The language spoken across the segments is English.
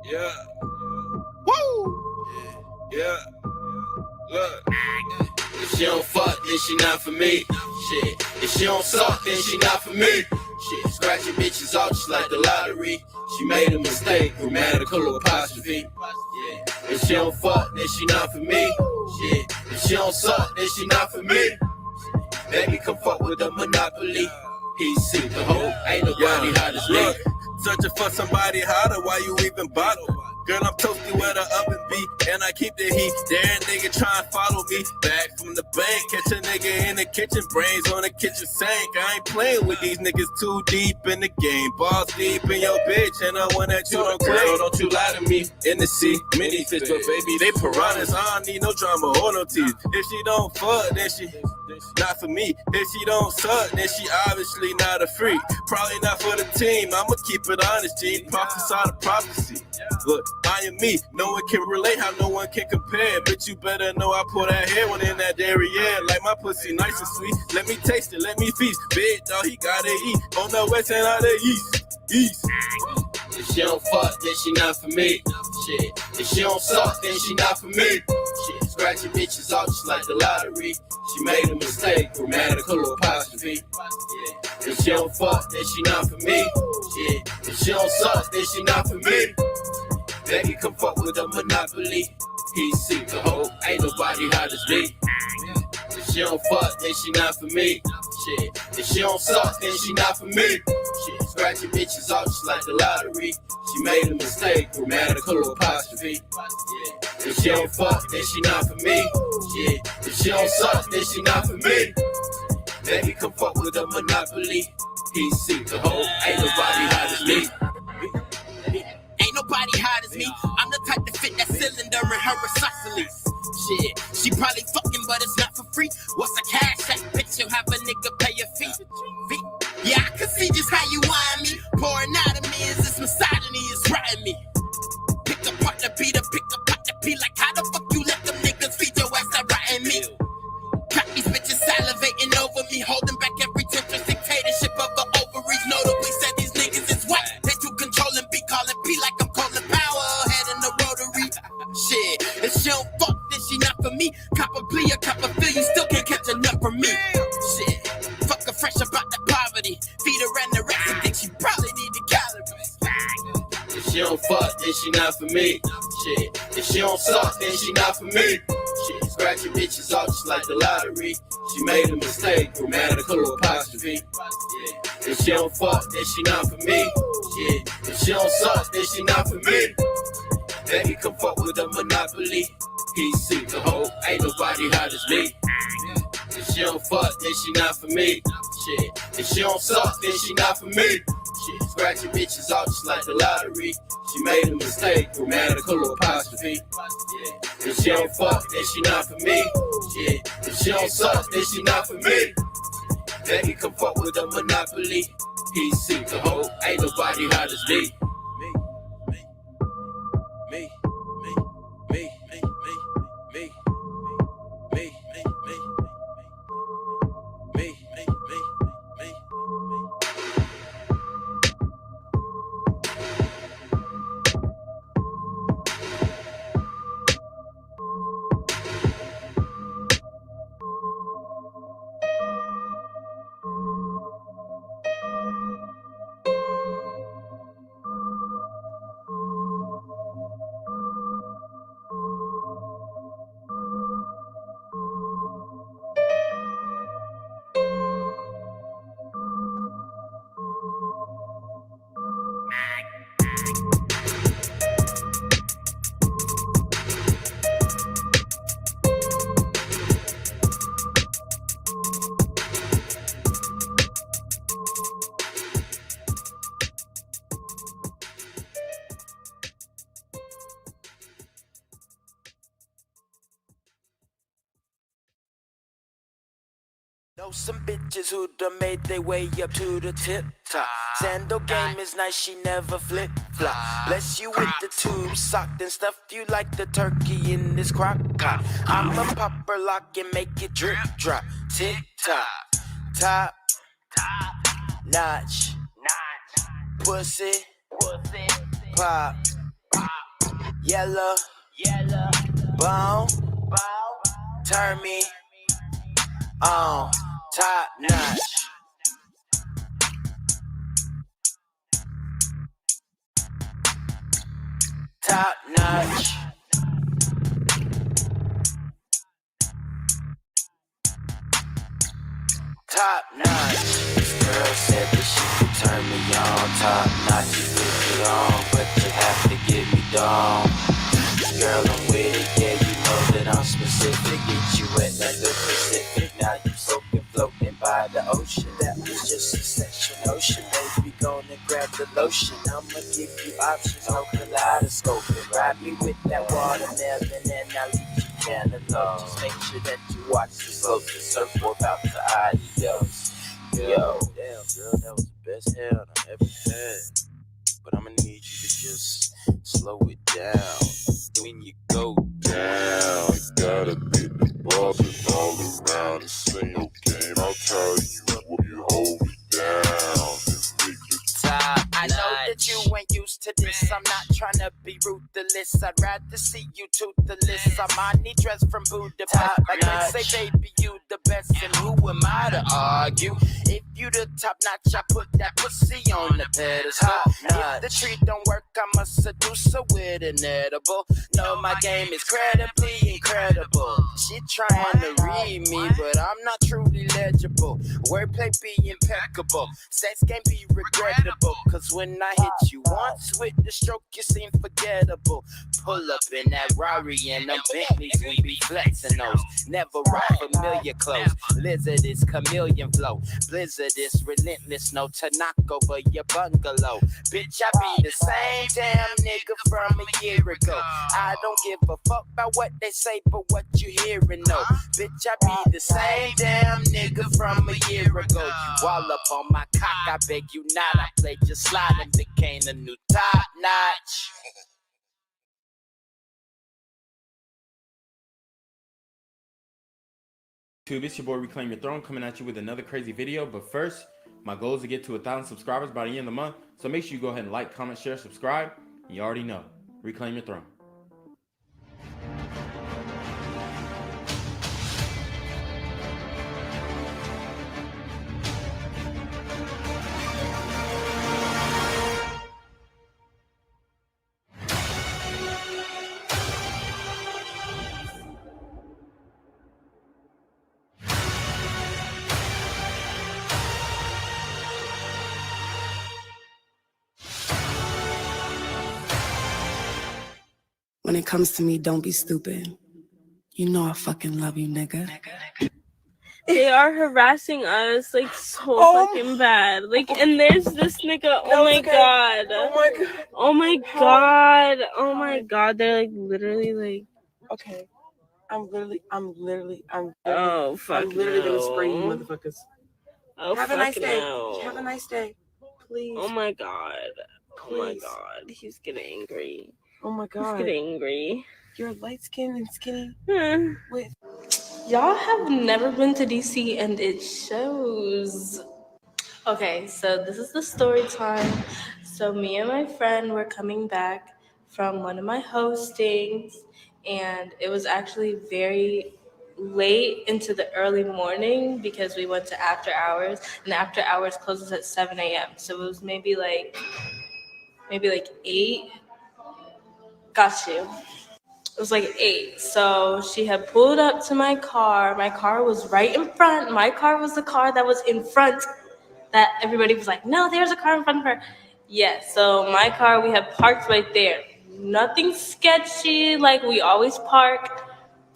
Yeah. Woo! Yeah. Look. If she don't fuck, then she not for me. Shit. If she don't suck, then she not for me. Shit. Scratching bitches off just like the lottery. She made a mistake, grammatical apostrophe. Yeah. If she don't fuck, then she not for me. Shit. If she don't suck, then she not for me. Baby, come fuck with the monopoly. PC, the whole ain't nobody hot as me. Searching for somebody hotter, why you even bother? Girl, I'm toasty where the oven be, and I keep the heat. There, nigga try and follow me. Back from the bank, catch a nigga in the kitchen, brains on the kitchen sink. I ain't playing with these niggas too deep in the game. Balls deep in your bitch, and I want that you don't claim. Girl, don't you lie to me. In the sea, mini fish, but baby, they piranhas. I don't need no drama or no teeth. If she don't fuck, then she not for me. If she don't suck, then she obviously not a freak. Probably not for the team. I'ma keep it honest, G. Prophesy the prophecy. Look, I am me. No one can relate how no one can compare. But you better know I pour that hair one in that dairy, yeah. Like my pussy nice and sweet. Let me taste it, let me feast. Big dog, he gotta eat. On the west and out the east. If she don't fuck, then she not for me. Shit. If she don't suck, then she not for me. Shit. Scratching bitches off just like the lottery. She made a mistake, grammatical apostrophe. Yeah. If she don't fuck, then she not for me. Shit. If she don't suck, then she not for me. Baby, come fuck with a monopoly. PC, the whole ain't nobody hot as me. If she don't fuck, then she not for me. Shit. If she don't suck, then she not for me. Shit. Scratching bitches off just like the lottery. She made a mistake, grammatical apostrophe. Yeah. If she don't fuck, then she not for me. Shit. If she don't suck, then she not for me. Baby, come fuck with a monopoly. PC, the whole ain't nobody hot as me. Ain't nobody hot as me. I'm the type to fit that cylinder in her isosceles. Shit, she probably fucking, but it's not for free. What's a CashApp? Bitch, you'll have a nigga pay your fee. Yeah, I can see just how you whine me. Pouring out of me is this misogyny is riding me. Pick apart the beat, pick apart the beat. Like how the fuck you let them niggas feed your ass that riding me? Got these bitches salivating over me, holding back every temptress dictatorship of the ovaries. Notably said these niggas is white. They do control and be calling P like I'm calling power. Head in the rotary. Shit, if she don't fuck, then she not for me. Cop a plea or cop a feel, you still can't catch enough from me. Shit, fuck her fresh about that poverty. Feed her anorexic, think she probably need the calories. If she don't fuck, then she not for me. Shit. If she don't suck, then she not for me. Shit. Scratching bitches off just like the lottery. She made a mistake, grammatical apostrophe. Yeah. If she don't fuck, then she not for me. Shit. If she don't suck, then she not for me. Baby, come fuck with a monopoly. PC, the whole ain't nobody hot as me. If she don't fuck, then she not for me. Shit. If she don't suck, then she not for me. Shit. Scratching bitches off just like the lottery. She made a mistake, grammatical apostrophe. Yeah. If she don't fuck, then she not for me. Shit. If she don't suck, then she not for me. Baby, come fuck with a monopoly. PC, the whole ain't nobody hot as me. Know some bitches who done made their way up to the tip top. Sandal game is nice, she never flip flop. Bless you with the tube socked and stuff you like the turkey in this crock pot. I'ma pop her lock and make it drip drop. Tick tock, top notch, pussy, pop. Yellow, bone, turn me on, top notch. Top notch. Top notch. This girl said that she could turn me on. Top notch, you put it on, but you have to give me down. Girl, I'm with it, yeah, you know that I'm specific. Get you wet like the Pacific. Now you soaking, floating by the ocean. That was just a sexual notion. Baby, gonna grab the lotion. I'ma give you options, no kaleidoscope. And ride me with that watermelon, and I'll leave you cantaloupe. Just make sure that you watch the slopes. The surfboard about to adios. Yo, damn, girl, that was the best hair I've ever had. But I'ma need you to just slow it down. When you go down, you gotta get the bosses all around. This ain't no game, I'll tell you when you hold me down. I know that you ain't used to this. I'm not trying to be ruthless. I'd rather see you toothless. Armani dress from Budapest. Like they say, baby, you the best. And who am I to argue? If you the top notch, I put that pussy on the pedestal. If the treat don't work, I'm a seducer with an edible. No, my game is incredibly incredible. She trying to read me, but I'm not truly legible. Wordplay be impeccable. Sex can't be regrettable. Cause when I hit you once with the stroke, you seem forgettable. Pull up in that Rari and them Bentleys, we be flexing those. Never rock familiar clothes. Lizard is chameleon flow. Blizzard is relentless, no to knock over your bungalow. Bitch, I be the same damn nigga from a year ago. I don't give a fuck about what they say, but what you hearing, no. Bitch, I be the same damn nigga from a year ago. You wall up on my cock, I beg you not. I played your slide and became a new top notch. YouTube, it's your boy Reclaim Your Throne coming at you with another crazy video. But first, my goal is to get to 1,000 subscribers by the end of the month. So make sure you go ahead and like, comment, share, subscribe. You already know. Reclaim your throne. When it comes to me, don't be stupid. You know I fucking love you, nigga. They are harassing us like so fucking bad. Like, and there's this nigga. Oh my god. Oh my god. Oh my god. Oh my god. They're like literally like. Okay. I'm literally Oh fuck. I'm literally gonna spray you motherfuckers. Oh Have fuck a nice day. no. Have a nice day. Please. Oh my god. Please. Oh my god. He's getting angry. Oh my He's god. getting angry. You're light skinned and skinny. With Y'all have never been to DC and it shows. Okay, so this is the story time. So me and my friend were coming back from one of my hostings, and it was actually very late into the early morning because we went to after hours, and after hours closes at 7 a.m. So it was maybe like 8. Got you. It was like 8. So she had pulled up to my car. My car was right in front. My car was the car that was in front. That everybody was like, no, there's a car in front of her. Yeah, so my car, we had parked right there. Nothing sketchy, like we always park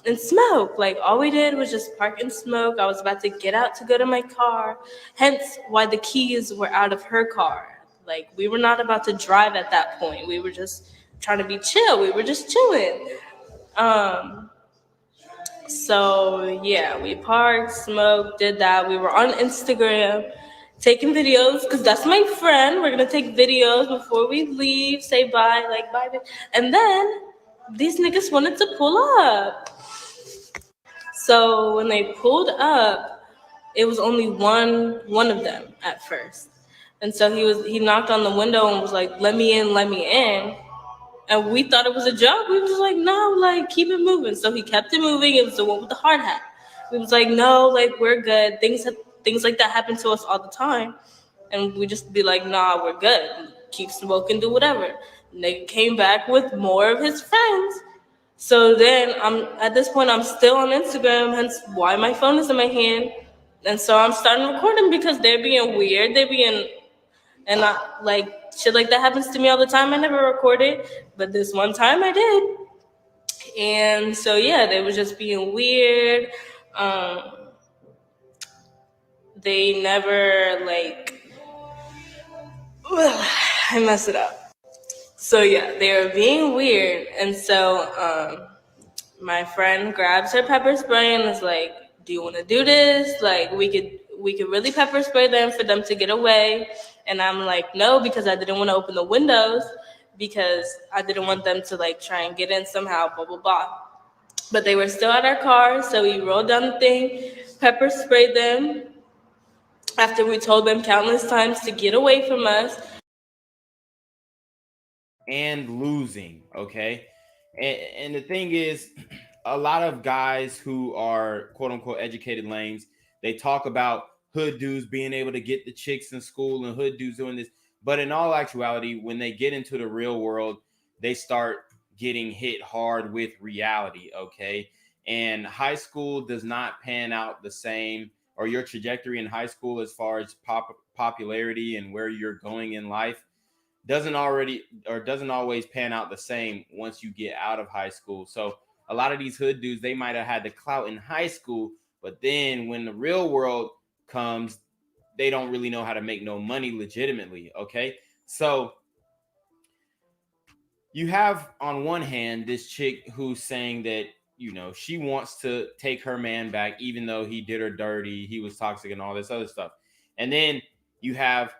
and smoke. Like all we did was just park and smoke. I was about to get out to go to my car. Hence why the keys were out of her car. Like we were not about to drive at that point. We were just trying to be chill. We were just chilling. So yeah, we parked, smoked, did that. We were on Instagram taking videos because that's my friend. We're gonna take videos before we leave, say bye, like bye. And then these niggas wanted to pull up. So when they pulled up, it was only one of them at first. And so he knocked on the window and was like, let me in. And we thought it was a joke. We was just like, no, like, keep it moving. So he kept it moving. It was the one with the hard hat. We was like, no, like, we're good. Things like that happen to us all the time. And we just be like, nah, we're good. Keep smoking, do whatever. Nigga came back with more of his friends. So then at this point I'm still on Instagram, hence why my phone is in my hand. And so I'm starting recording because they're being weird. And like shit like that happens to me all the time. I never recorded, but this one time I did. And so yeah, they were just being weird. They never like I messed it up. So yeah, they were being weird. And so my friend grabs her pepper spray and is like, do you want to do this? Like, we could really pepper spray them for them to get away. And I'm like, no, because I didn't want to open the windows because I didn't want them to like try and get in somehow, blah, blah, blah. But they were still at our car, so we rolled down the thing, pepper sprayed them after we told them countless times to get away from us. And losing, okay? And the thing is, a lot of guys who are quote unquote educated lames, they talk about hood dudes being able to get the chicks in school and hood dudes doing this. But in all actuality, when they get into the real world, they start getting hit hard with reality, okay? And high school does not pan out the same, or your trajectory in high school as far as popularity and where you're going in life doesn't always pan out the same once you get out of high school. So a lot of these hood dudes, they might have had the clout in high school, but then when the real world comes, they don't really know how to make no money legitimately, okay? So you have on one hand this chick who's saying that, you know, she wants to take her man back even though he did her dirty, he was toxic and all this other stuff. And then you have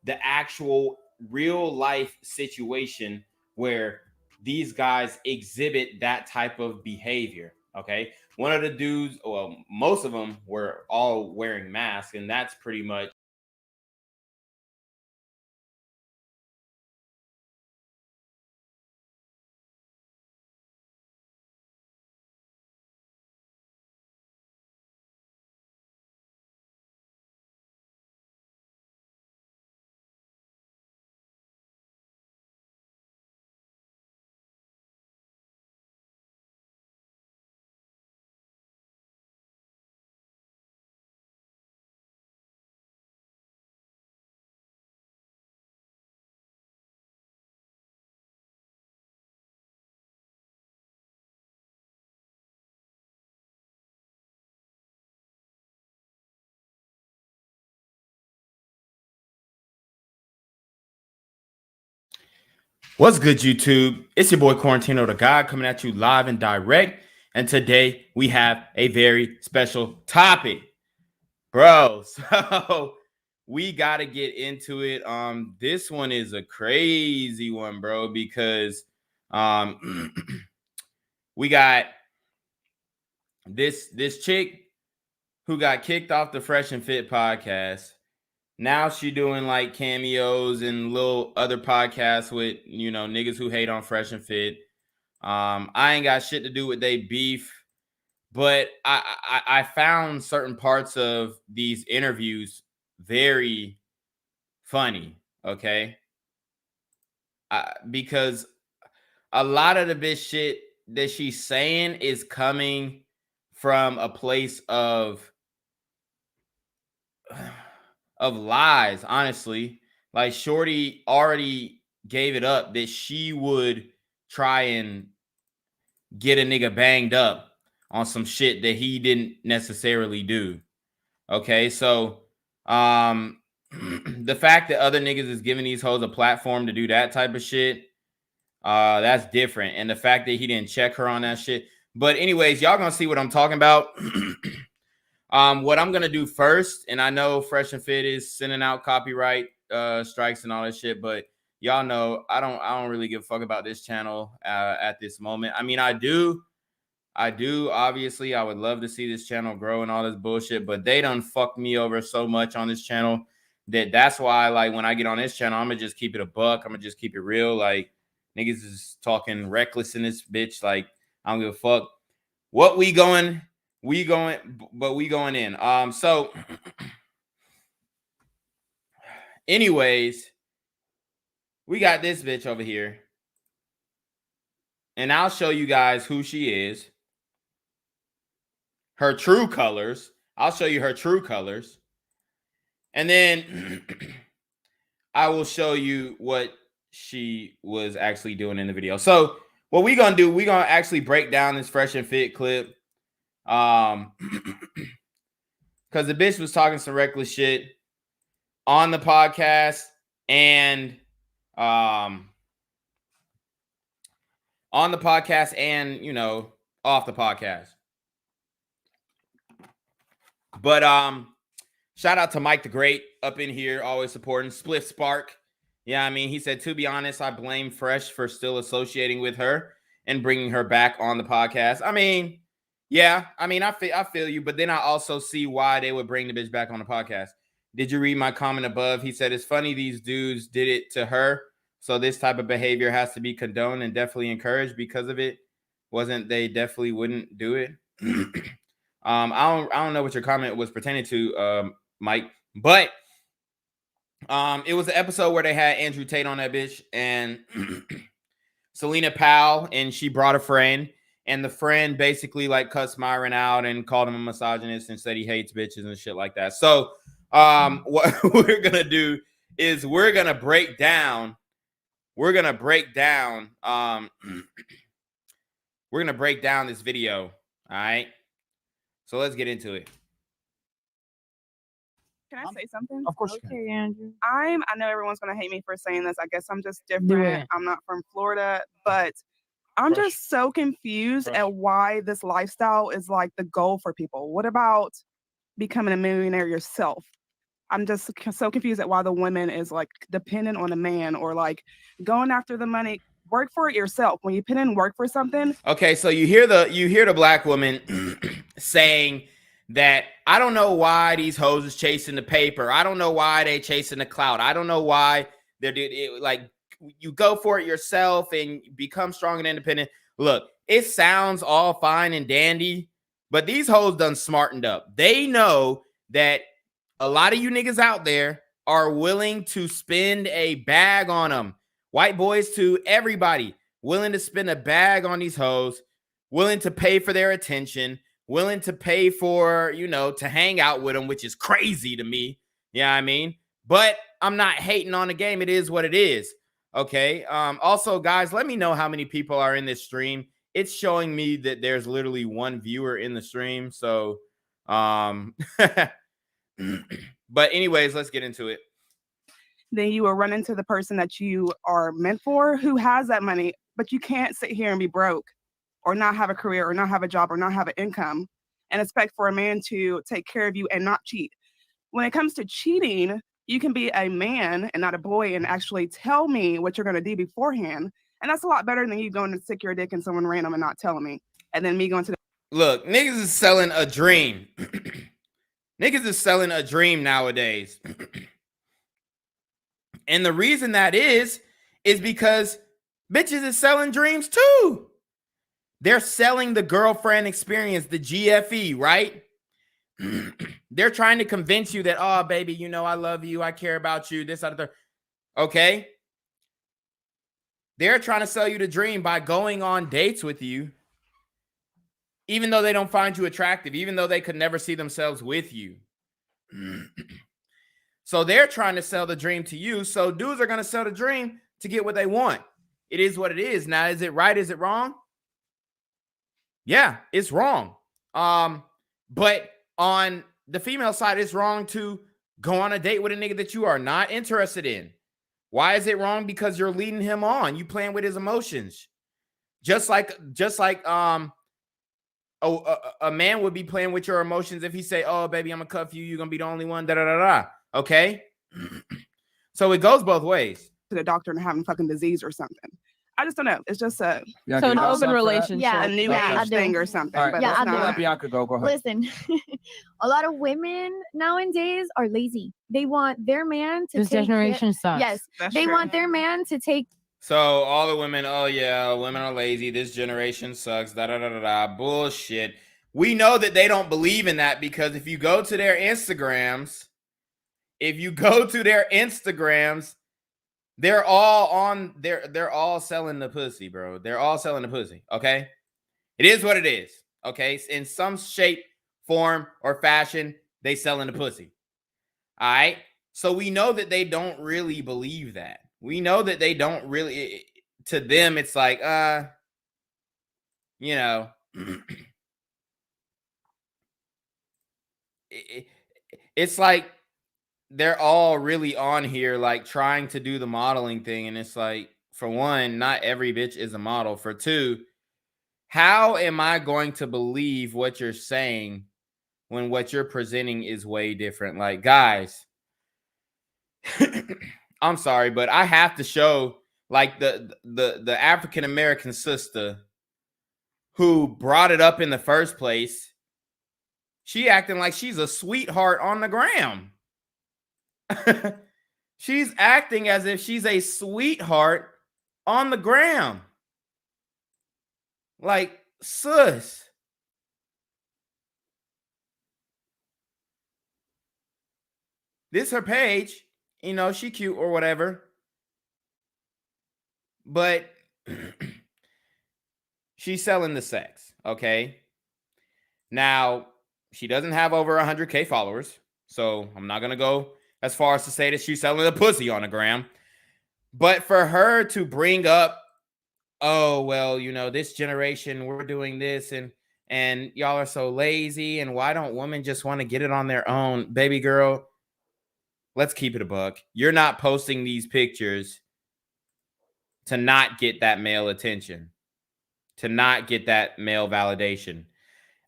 the actual real life situation where these guys exhibit that type of behavior. Okay. One of the dudes, well, most of them were all wearing masks, and that's pretty much what's good, YouTube? It's your boy Quarantino Da GAWD coming at you live and direct. And today we have a very special topic, bro. So we got to get into it. This one is a crazy one, bro, because we got this chick who got kicked off the Fresh and Fit podcast. Now she doing like cameos and little other podcasts with, you know, niggas who hate on Fresh and Fit. I ain't got shit to do with they beef, but I found certain parts of these interviews very funny, okay? Because a lot of the bitch shit that she's saying is coming from a place of lies, honestly. Like, shorty already gave it up that she would try and get a nigga banged up on some shit that he didn't necessarily do. Okay, so the fact that other niggas is giving these hoes a platform to do that type of shit, that's different. And the fact that he didn't check her on that shit. But anyways, y'all gonna see what I'm talking about. What I'm gonna do first, and I know Fresh and Fit is sending out copyright strikes and all that shit, but y'all know I don't really give a fuck about this channel at this moment. I mean, I do. Obviously, I would love to see this channel grow and all this bullshit, but they done fucked me over so much on this channel that's why, like, when I get on this channel, I'm gonna just keep it a buck. I'm gonna just keep it real. Like, Niggas is talking reckless in this bitch. Like, I don't give a fuck. What we going in. So anyways, we got this bitch over here. And I'll show you guys who she is. Her true colors. I'll show you her true colors. And then I will show you what she was actually doing in the video. So what we're going to do, we're going to actually break down this Fresh and Fit clip. Because the bitch was talking some reckless shit on the podcast and you know, off the podcast. But shout out to Mike the Great up in here, always supporting Spliff Spark. Yeah, I mean, he said, to be honest, I blame Fresh for still associating with her and bringing her back on the podcast. I mean, yeah, I mean, I feel you, but then I also see why they would bring the bitch back on the podcast. Did you read my comment above? He said, it's funny these dudes did it to her, so this type of behavior has to be condoned and definitely encouraged because of it. They definitely wouldn't do it. I don't know what your comment was pertaining to, Mike, but it was the episode where they had Andrew Tate on that bitch and Selena Powell, and she brought a friend, and the friend basically like cussed Myron out and called him a misogynist and said he hates bitches and shit like that. So what we're gonna do is we're gonna break down this video. All right. So let's get into it. Can I say something? Of course you Okay, Andrew. I know everyone's gonna hate me for saying this. I guess I'm just different. I'm not from Florida, but I'm just so confused at why this lifestyle is like the goal for people. What about becoming a millionaire yourself? I'm just so confused at why the woman is like dependent on a man or like going after the money. Work for it yourself. When you put in work for something. Okay, so you hear the black woman saying that I don't know why these hoes is chasing the paper. I don't know why they chasing the clout. I don't know why they're like you go for it yourself and become strong and independent. Look, it sounds all fine and dandy, but these hoes done smartened up. They know that a lot of you niggas out there are willing to spend a bag on them. White boys to everybody, willing to spend a bag on these hoes, willing to pay for their attention, willing to pay for, you know, to hang out with them, which is crazy to me. Yeah, I mean, but I'm not hating on the game. It is what it is. Okay. Also, guys, let me know how many people are in this stream. It's showing me that there's literally one viewer in the stream. So, but anyways, let's get into it. Then you will run into the person that you are meant for who has that money, but you can't sit here and be broke or not have a career or not have a job or not have an income and expect for a man to take care of you and not cheat. When it comes to cheating, you can be a man and not a boy and actually tell me what you're going to do beforehand. And that's a lot better than you going to stick your dick in someone random and not telling me. And then me going to the... Look, niggas is selling a dream. Niggas is selling a dream nowadays. And the reason that is because bitches is selling dreams too. They're selling the girlfriend experience, the GFE, right? They're trying to convince you that, oh, baby, you know, I love you. I care about you. This, other. Okay. They're trying to sell you the dream by going on dates with you, even though they don't find you attractive, even though they could never see themselves with you. So they're trying to sell the dream to you. So dudes are going to sell the dream to get what they want. It is what it is. Now, is it right? Is it wrong? Yeah, it's wrong. But on the female side, it's wrong to go on a date with a nigga that you are not interested in. Why is it wrong? Because you're leading him on. You playing with his emotions. Just like a man would be playing with your emotions if he say, oh, baby, I'm going to cuff you. You're going to be the only one. Da-da-da-da. Okay? So it goes both ways. To the doctor and having fucking disease or something. I just don't know. It's just a so an open relationship. A new age thing or something. Right. But yeah, I not. Bianca, go ahead. Listen, a lot of women nowadays are lazy. They want their man to this take generation sucks. Yes, That's they true. want their man to take So all the women, oh yeah, women are lazy. This generation sucks. Da da da da da. Bullshit. We know that they don't believe in that because if you go to their Instagrams, they're all on. They're all selling the pussy, bro. They're all selling the pussy. Okay, it is what it is. Okay, in some shape, form, or fashion, they selling the pussy. All right. So we know that they don't really believe that. We know that they don't really, to them, it's like, you know, it's like they're all really on here, like trying to do the modeling thing. And it's like, for one, not every bitch is a model. For two, how am I going to believe what you're saying when what you're presenting is way different? Like, guys, I'm sorry, but I have to show like the African American sister who brought it up in the first place. She acting like she's a sweetheart on the gram. She's acting as if she's a sweetheart on the gram. Like, sus. This her page. You know, she cute or whatever. But she's selling the sex, okay? Now, she doesn't have over 100K followers, so I'm not going to go as far as to say that she's selling the pussy on the gram. But for her to bring up, oh, well, you know, this generation, we're doing this, and y'all are so lazy, and why don't women just want to get it on their own? Baby girl, let's keep it a buck. You're not posting these pictures to not get that male attention, to not get that male validation.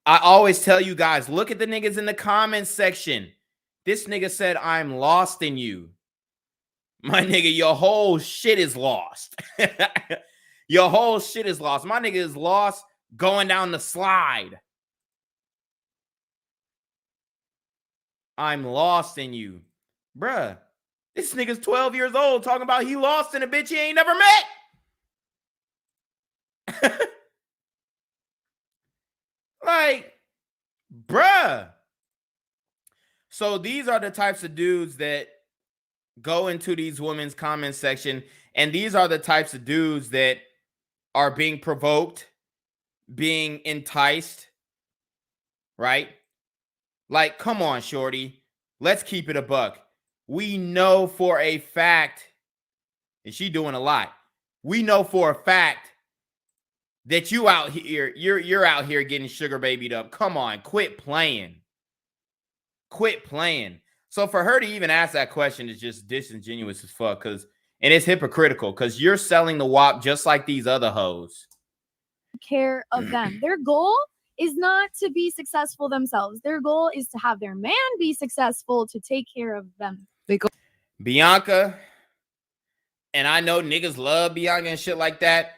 I always tell you guys, look at the niggas in the comments section. This nigga said, I'm lost in you. My nigga, your whole shit is lost. Your whole shit is lost. My nigga is lost going down the slide. I'm lost in you. Bruh, this nigga's 12 years old talking about he lost in a bitch he ain't never met. Like, bruh. So these are the types of dudes that go into these women's comment section, and these are the types of dudes that are being provoked, being enticed, right? Like, come on, shorty. Let's keep it a buck. We know for a fact, and she doing a lot. We know for a fact that you out here, you're out here getting sugar babied up. Come on, quit playing. Quit playing. So for her to even ask that question is just disingenuous as fuck, and it's hypocritical because you're selling the WAP just like these other hoes. Care of them. Their goal is not to be successful themselves. Their goal is to have their man be successful, to take care of them. Bianca, and I know niggas love Bianca and shit like that.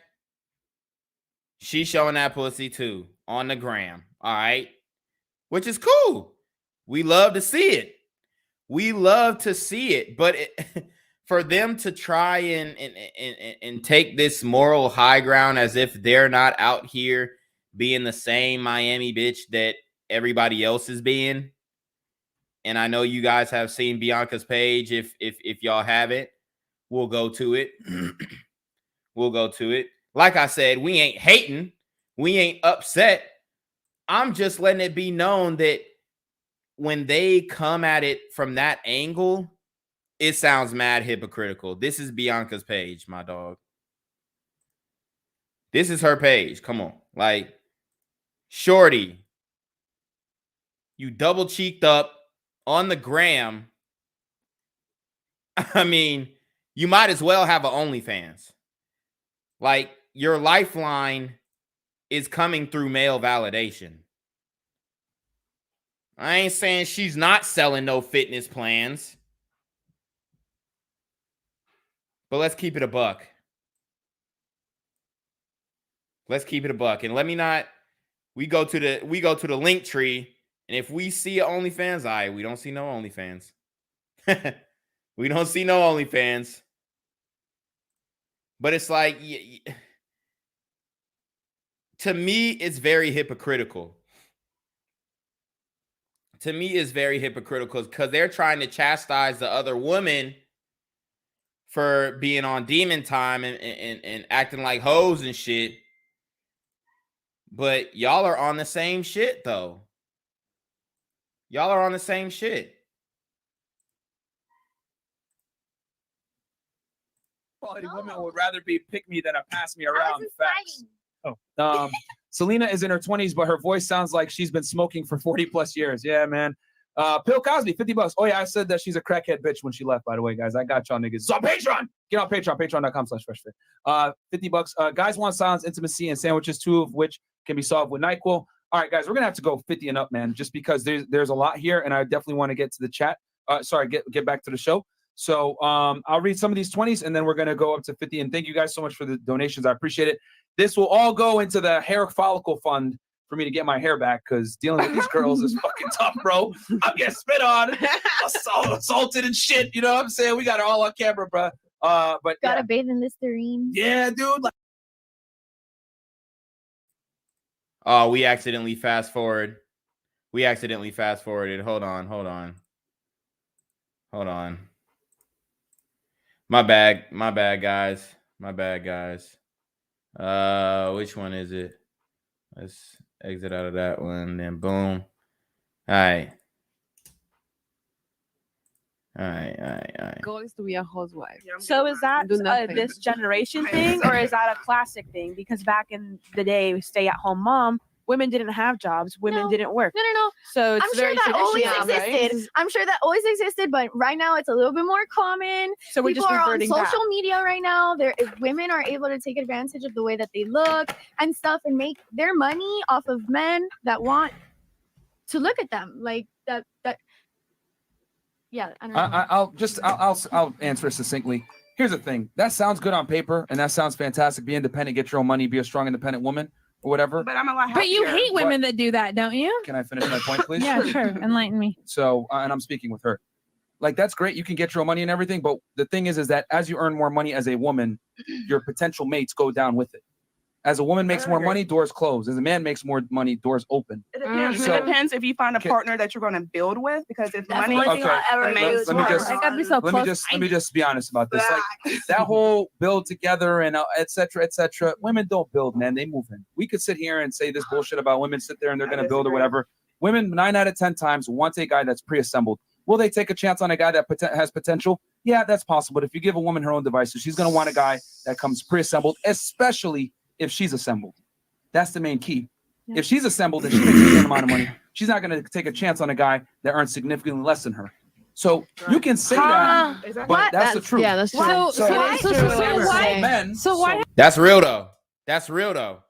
She's showing that pussy too on the gram. All right. Which is cool. We love to see it. We love to see it. But for them to try and take this moral high ground as if they're not out here being the same Miami bitch that everybody else is being. And I know you guys have seen Bianca's page. If y'all haven't, we'll go to it. We'll go to it. Like I said, we ain't hating. We ain't upset. I'm just letting it be known that when they come at it from that angle, it sounds mad hypocritical. This is Bianca's page, my dog. This is her page. Come on. Like, shorty, you double cheeked up on the gram. I mean, you might as well have an OnlyFans. Like, your lifeline is coming through male validation. I ain't saying she's not selling no fitness plans. But let's keep it a buck. Let's keep it a buck. And let me not, we go to the link tree, and if we see an OnlyFans, all right, we don't see no OnlyFans. We don't see no OnlyFans. But it's like, to me, it's very hypocritical. To me, it's very hypocritical because they're trying to chastise the other woman for being on demon time and acting like hoes and shit. But y'all are on the same shit, though. Y'all are on the same shit. Quality women would rather be pick me than a pass me around. Facts. Oh, Selena is in her 20s, but her voice sounds like she's been smoking for 40 plus years. Yeah, man. Bill Cosby, $50. Oh yeah, I said that she's a crackhead bitch when she left. By the way, guys, I got y'all niggas. It's on Patreon. Get on Patreon. Patreon.com/freshfit. $50. Guys want silence, intimacy, and sandwiches, 2 of which can be solved with NyQuil. All right, guys, we're gonna have to go 50 and up, man, just because there's a lot here, and I definitely want to get to the chat. Get back to the show. So I'll read some of these 20s, and then we're gonna go up to 50. And thank you guys so much for the donations. I appreciate it. This will all go into the hair follicle fund for me to get my hair back, because dealing with these girls is fucking tough, bro. I'm getting spit on, assaulted and shit. You know what I'm saying? We got it all on camera, bro. But gotta bathe in Listerine. Yeah, dude. Oh, we accidentally fast forward. Hold on. My bad, guys. Which one is it? Let's exit out of that one, then boom. All right. Goal is to be a housewife. So is that this generation thing, or is that a classic thing? Because back in the day, stay-at-home mom, women didn't have jobs. Women didn't work. No. So it's I'm sure very that always traditional, existed. right? I'm sure that always existed, but right now it's a little bit more common. So we're People just are on reverting social back. media right now. Women are able to take advantage of the way that they look and stuff and make their money off of men that want to look at them like that. Yeah, I don't know. I'll answer succinctly. Here's the thing. That sounds good on paper, and that sounds fantastic. Be independent, get your own money, be a strong, independent woman, or whatever. But I'm a lot happier. But you hate women that do that, don't you? Can I finish my point, please? Yeah, sure. Enlighten me. So, and I'm speaking with her. Like, that's great. You can get your own money and everything. But the thing is that as you earn more money as a woman, your potential mates go down with it. As a woman makes more money, doors close. As a man makes more money, doors open. It depends. So- It depends if you find a partner that you're going to build with, because if That's money, one thing I'll ever makes let me work. just- I gotta be so Let close. me just be honest about this. Like, that whole build together and et cetera. Women don't build, man. They move in. We could sit here and say this bullshit about women sit there and they're going to build or whatever. Women 9 out of 10 times want a guy that's pre-assembled. Will they take a chance on a guy that has potential? Yeah, that's possible. But if you give a woman her own devices, she's going to want a guy that comes pre-assembled, especially if she's assembled. That's the main key. If she's assembled and she makes a certain amount of money, she's not going to take a chance on a guy that earns significantly less than her. So you can say that, but that's the truth. Yeah, that's true. So why? That's real though.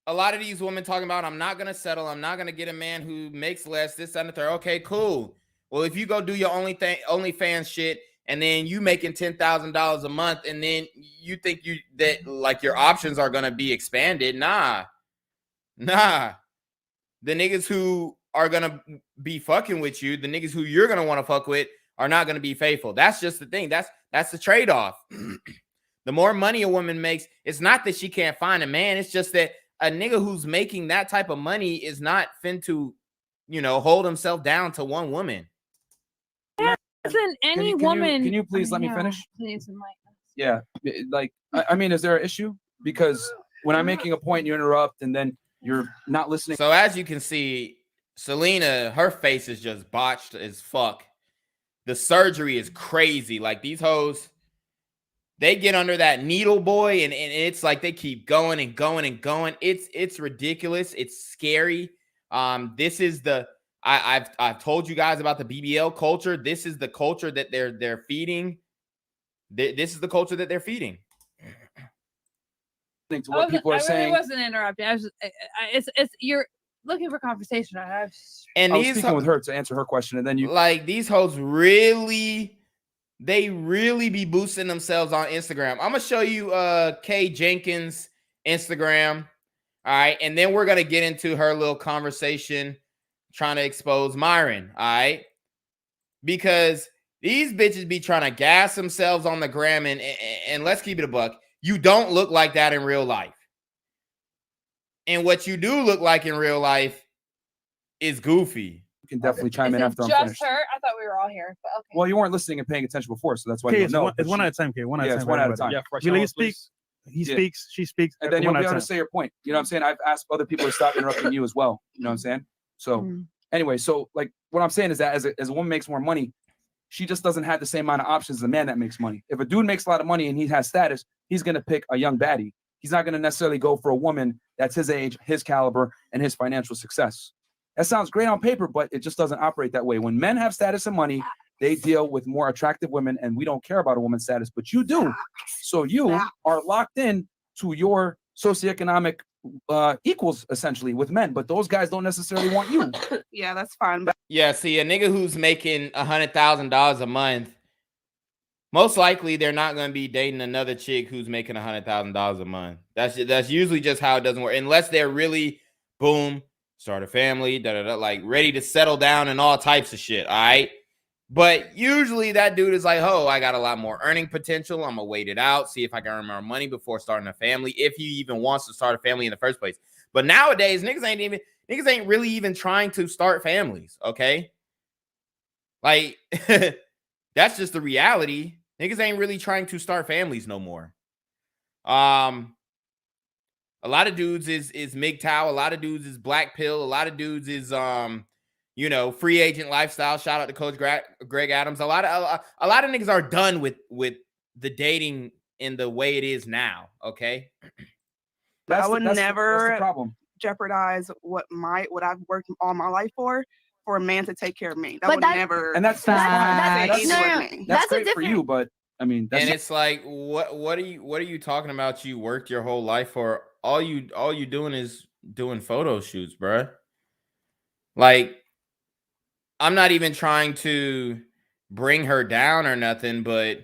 A lot of these women talking about, I'm not gonna settle, I'm not gonna get a man who makes less, this, that, and the third. Okay, cool. Well, if you go do your OnlyFans shit, and then you making $10,000 a month, and then you think that like your options are gonna be expanded. Nah. The niggas who are gonna be fucking with you, the niggas who you're gonna want to fuck with, are not gonna be faithful. That's just the thing. That's the trade-off. The more money a woman makes, it's not that she can't find a man. It's just that a nigga who's making that type of money is not fin to, hold himself down to one woman. Listen, any woman. Can you please let me finish? Please enlighten us. Yeah. Like, I mean, is there an issue? Because when I'm making a point, you interrupt, and then you're not listening. So as you can see, Selena, her face is just botched as fuck. The surgery is crazy. Like, these hoes, they get under that needle, boy, and it's like they keep going and going and going. It's ridiculous. It's scary. This is I've told you guys about the BBL culture. This is the culture that they're feeding. This is the culture that they're feeding. To what people are saying. I wasn't interrupting. It's you're looking for conversation. I was speaking with her to answer her question, and then you these hoes really be boosting themselves on Instagram. I'm gonna show you Kay Jenkins Instagram. All right, and then we're gonna get into her little conversation trying to expose Myron. All right, because these bitches be trying to gas themselves on the gram, and let's keep it a buck. You don't look like that in real life. And what you do look like in real life is goofy. You can definitely chime in Is it after I'm just finished. her? I thought we were all here, but okay. Well, you weren't listening and paying attention before, so that's why Okay, you it's don't know. one, it's one at a time. Okay, one at a time. It's one at a time. Yeah, Willie speaks. He speaks. She speaks. And then you'll one be at a able time. to say your point. You know what I'm saying? I've asked other people to stop interrupting you as well. You know what I'm saying? So anyway, so like what I'm saying is that as a woman makes more money, she just doesn't have the same amount of options as a man that makes money. If a dude makes a lot of money and he has status, he's going to pick a young baddie. He's not going to necessarily go for a woman that's his age, his caliber, and his financial success. That sounds great on paper, but it just doesn't operate that way. When men have status and money, they deal with more attractive women, and we don't care about a woman's status, but you do. So you are locked in to your socioeconomic equals, essentially, with men, but those guys don't necessarily want you. Yeah, that's fine. But Yeah, see, a nigga who's making $100,000 a month, most likely they're not going to be dating another chick who's making $100,000 a month. That's usually just how it doesn't work, unless they're really, boom, start a family, like ready to settle down and all types of shit, all right? But usually that dude is like, oh, I got a lot more earning potential. I'm going to wait it out, see if I can earn more money before starting a family, if he even wants to start a family in the first place. But nowadays, niggas ain't really even trying to start families, okay? Like, that's just the reality. Niggas ain't really trying to start families no more. A lot of dudes is MGTOW. A lot of dudes is black pill. A lot of dudes is free agent lifestyle. Shout out to Coach Greg Adams. A lot of niggas are done with the dating in the way it is now. Okay, I would that's never the problem. jeopardize what I've worked all my life for a man to take care of me. That But would never. And that's That's great for you, but I mean, that's and it's like, what are you talking about? You worked your whole life for all you doing is doing photo shoots, bruh. Like, I'm not even trying to bring her down or nothing, but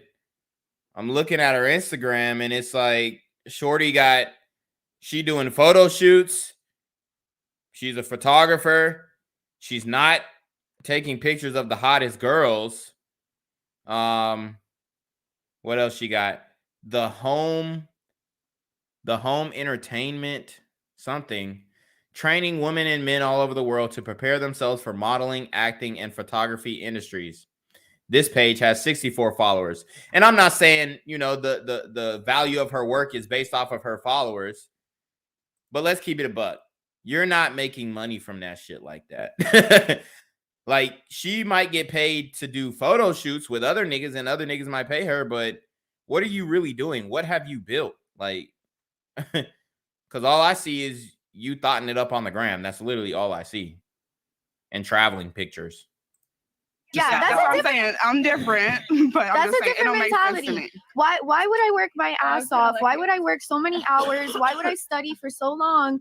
I'm looking at her Instagram and it's like, shorty she doing photo shoots. She's a photographer. She's not taking pictures of the hottest girls. What else she got? The home entertainment something, training women and men all over the world to prepare themselves for modeling, acting, and photography industries. This page has 64 followers. And I'm not saying, the value of her work is based off of her followers, but let's keep it a buck. You're not making money from that shit like that. Like, she might get paid to do photo shoots with other niggas and other niggas might pay her, but what are you really doing? What have you built? Like, because all I see is you thotting it up on the gram. That's literally all I see. And traveling pictures. Yeah, that's what I'm saying. I'm different, but I'm that's just a saying, it don't different make sense to mentality. me. Why would I work my ass off? Why would I work so many hours? Why would I study for so long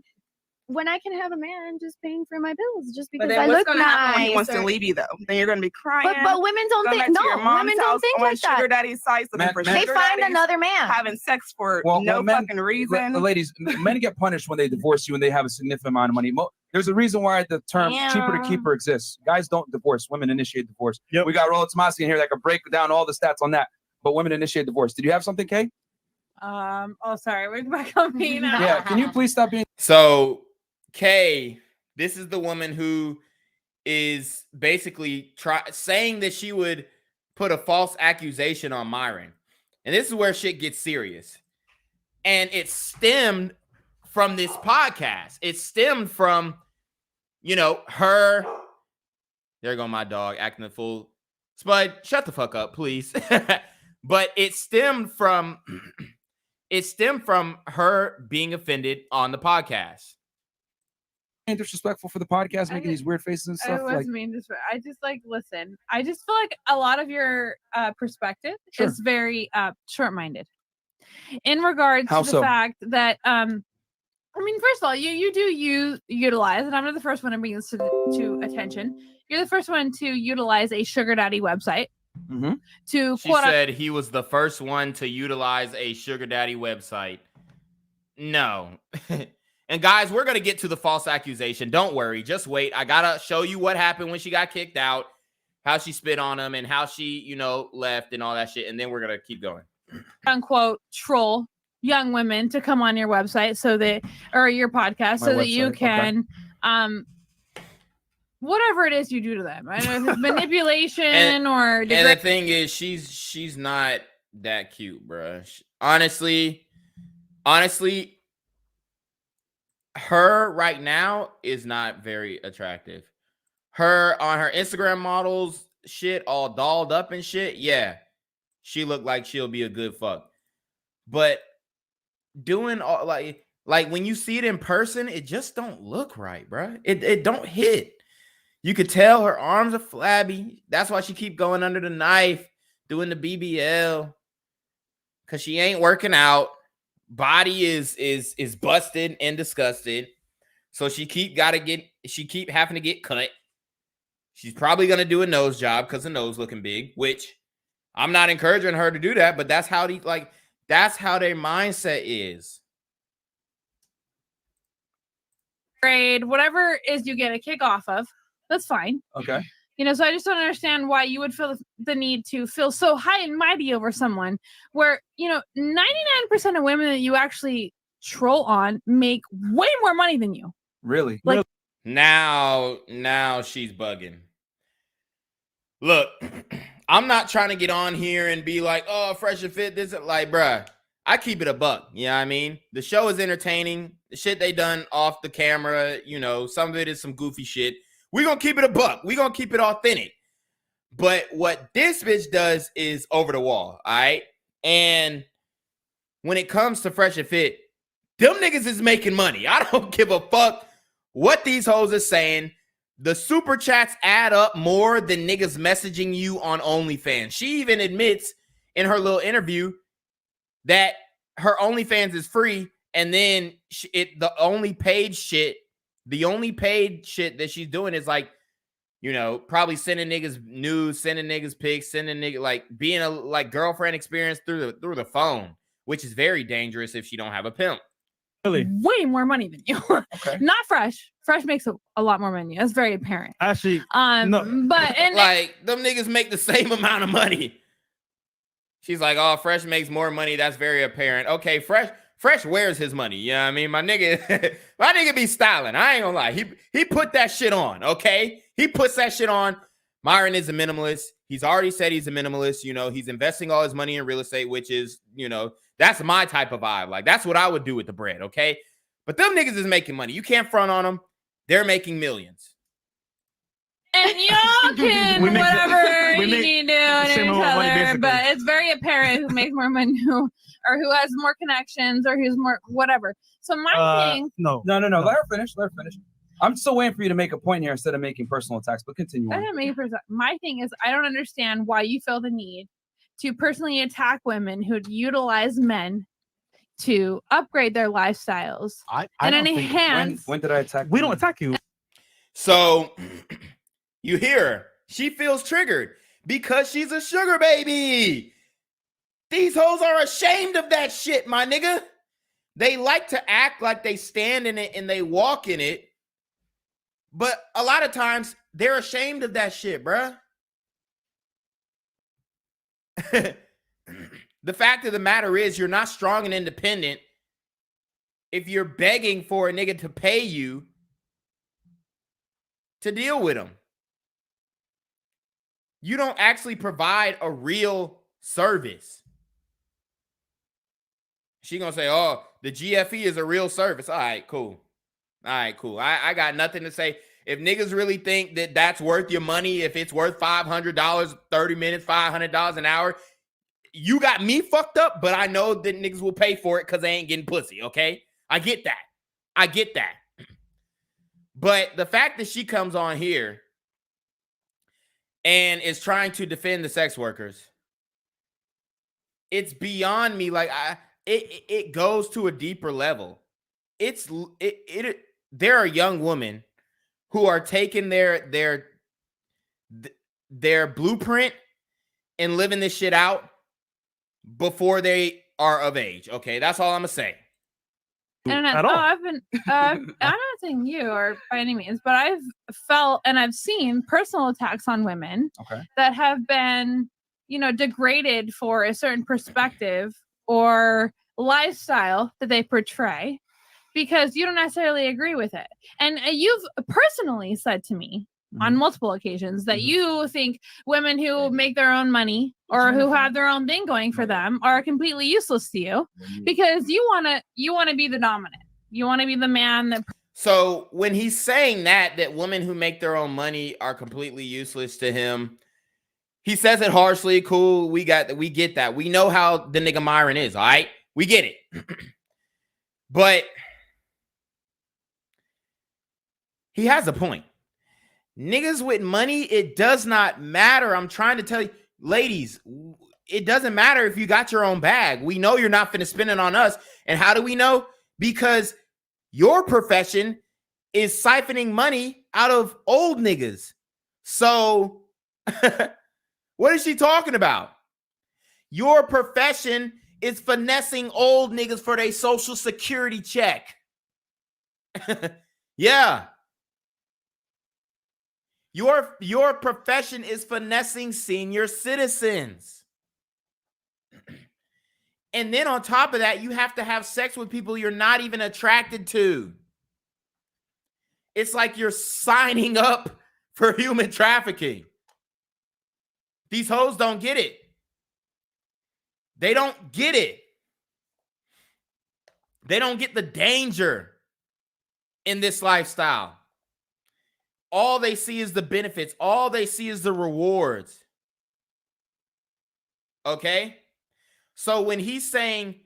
when I can have a man just paying for my bills just because I look When nice? he wants to leave you, though, then you're gonna be crying. But women don't think. No, women don't think like that. Sugar daddy sites looking for They sugar find daddies, another man. having sex for men, fucking reason. Ladies, men get punished when they divorce you and they have a significant amount of money. There's a reason why the term cheaper to keeper exists. Guys don't divorce. Women initiate divorce. Yep. We got Rolla Tomasi in here that can break down all the stats on that. But women initiate divorce. Did you have something, Kay? Oh, sorry. We're back on me now. Yeah. Can you please stop being... So, Kay, this is the woman who is basically saying that she would put a false accusation on Myron. And this is where shit gets serious. And it stemmed from this podcast. It stemmed from, her. There go my dog acting a fool. Spud, shut the fuck up, please. But it stemmed from her being offended on the podcast. Disrespectful for the podcast, making these weird faces and stuff. I wasn't mean to. I just listen. I just feel like a lot of your perspective is very short-minded in regards to the fact that first of all, you do utilize, and I'm not the first one to bring this to attention. You're the first one to utilize a sugar daddy website. Mm-hmm. She said he was the first one to utilize a sugar daddy website. No. And guys, we're going to get to the false accusation. Don't worry. Just wait. I got to show you what happened when she got kicked out, how she spit on him, and how she, left and all that shit. And then we're going to keep going. Unquote troll young women to come on your website or your podcast so that you can whatever it is you do to them. I don't know if it's manipulation or and the thing is she's not that cute, bro. Honestly, her right now is not very attractive. Her on her Instagram models shit all dolled up and shit. Yeah, she looked like she'll be a good fuck. But doing all like when you see it in person, it just don't look right, bro. It don't hit. You could tell her arms are flabby. That's why she keep going under the knife, doing the BBL, because she ain't working out. Body is busted and disgusted. So she keep having to get cut. She's probably gonna do a nose job because the nose looking big, which I'm not encouraging her to do that, but that's how that's how their mindset is. Grade, whatever is you get a kick off of, that's fine. Okay. You know, so I just don't understand why you would feel the need to feel so high and mighty over someone where, 99% of women that you actually troll on make way more money than you. Really? Like, now she's bugging. Look, I'm not trying to get on here and be like, oh, fresh and fit. This is like, bruh, I keep it a buck. You know what I mean? The show is entertaining. The shit they done off the camera, some of it is some goofy shit. We're going to keep it a buck. We're going to keep it authentic. But what this bitch does is over the wall, all right? And when it comes to fresh and fit, them niggas is making money. I don't give a fuck what these hoes are saying. The super chats add up more than niggas messaging you on OnlyFans. She even admits in her little interview that her OnlyFans is free, and then the only paid shit that she's doing is like, probably sending niggas news, sending niggas pics, sending niggas like being a girlfriend experience through the phone, which is very dangerous if she don't have a pimp. Really? Way more money than you. Okay. Not Fresh. Fresh makes a lot more money. That's very apparent. Actually, no. But them niggas make the same amount of money. She's like, oh, Fresh makes more money. That's very apparent. Okay, Fresh wears his money. You know what I mean? My nigga be styling. I ain't gonna lie. He put that shit on, okay? He puts that shit on. Myron is a minimalist. He's already said he's a minimalist. He's investing all his money in real estate, which is, that's my type of vibe. Like, that's what I would do with the bread, okay? But them niggas is making money. You can't front on them. They're making millions. And y'all can whatever you need to do on each other, but it's very apparent who makes more money or who has more connections or who's more whatever. So my thing. No. Let her finish. I'm still waiting for you to make a point here instead of making personal attacks, but continue on. My thing is, I don't understand why you feel the need to personally attack women who utilize men to upgrade their lifestyles and enhance. When did I attack? We don't attack you. So you hear her. She feels triggered because she's a sugar baby. These hoes are ashamed of that shit, my nigga. They like to act like they stand in it and they walk in it. But a lot of times they're ashamed of that shit, bruh. The fact of the matter is you're not strong and independent if you're begging for a nigga to pay you to deal with them. You don't actually provide a real service. She gonna say, oh, the GFE is a real service. All right, cool. I got nothing to say. If niggas really think that that's worth your money, if it's worth $500, 30 minutes, $500 an hour, you got me fucked up, but I know that niggas will pay for it because they ain't getting pussy, okay? I get that. But the fact that she comes on here and is trying to defend the sex workers, it's beyond me. Like, it goes to a deeper level. There are young women who are taking their blueprint and living this shit out before they are of age. Okay, that's all I'm gonna say. And I've been I'm not saying you or by any means, but I've felt and I've seen personal attacks on women that have been, degraded for a certain perspective or lifestyle that they portray because you don't necessarily agree with it. And you've personally said to me on multiple occasions that you think women who make their own money or who have their own thing going for them are completely useless to you because you want to be the dominant. You want to be the man that. So when he's saying that women who make their own money are completely useless to him, he says it harshly. Cool. We get that. We know how the nigga Myron is. All right. We get it. But he has a point. Niggas with money, it does not matter. I'm trying to tell you, ladies, it doesn't matter if you got your own bag. We know you're not finna spend it on us. And how do we know? Because your profession is siphoning money out of old niggas. So what is she talking about? Your profession is finessing old niggas for their social security check. Yeah. Your profession is finessing senior citizens. And then on top of that, you have to have sex with people you're not even attracted to. It's like you're signing up for human trafficking. These hoes don't get it. They don't get it. They don't get the danger in this lifestyle. All they see is the benefits. All they see is the rewards. Okay? So when he's saying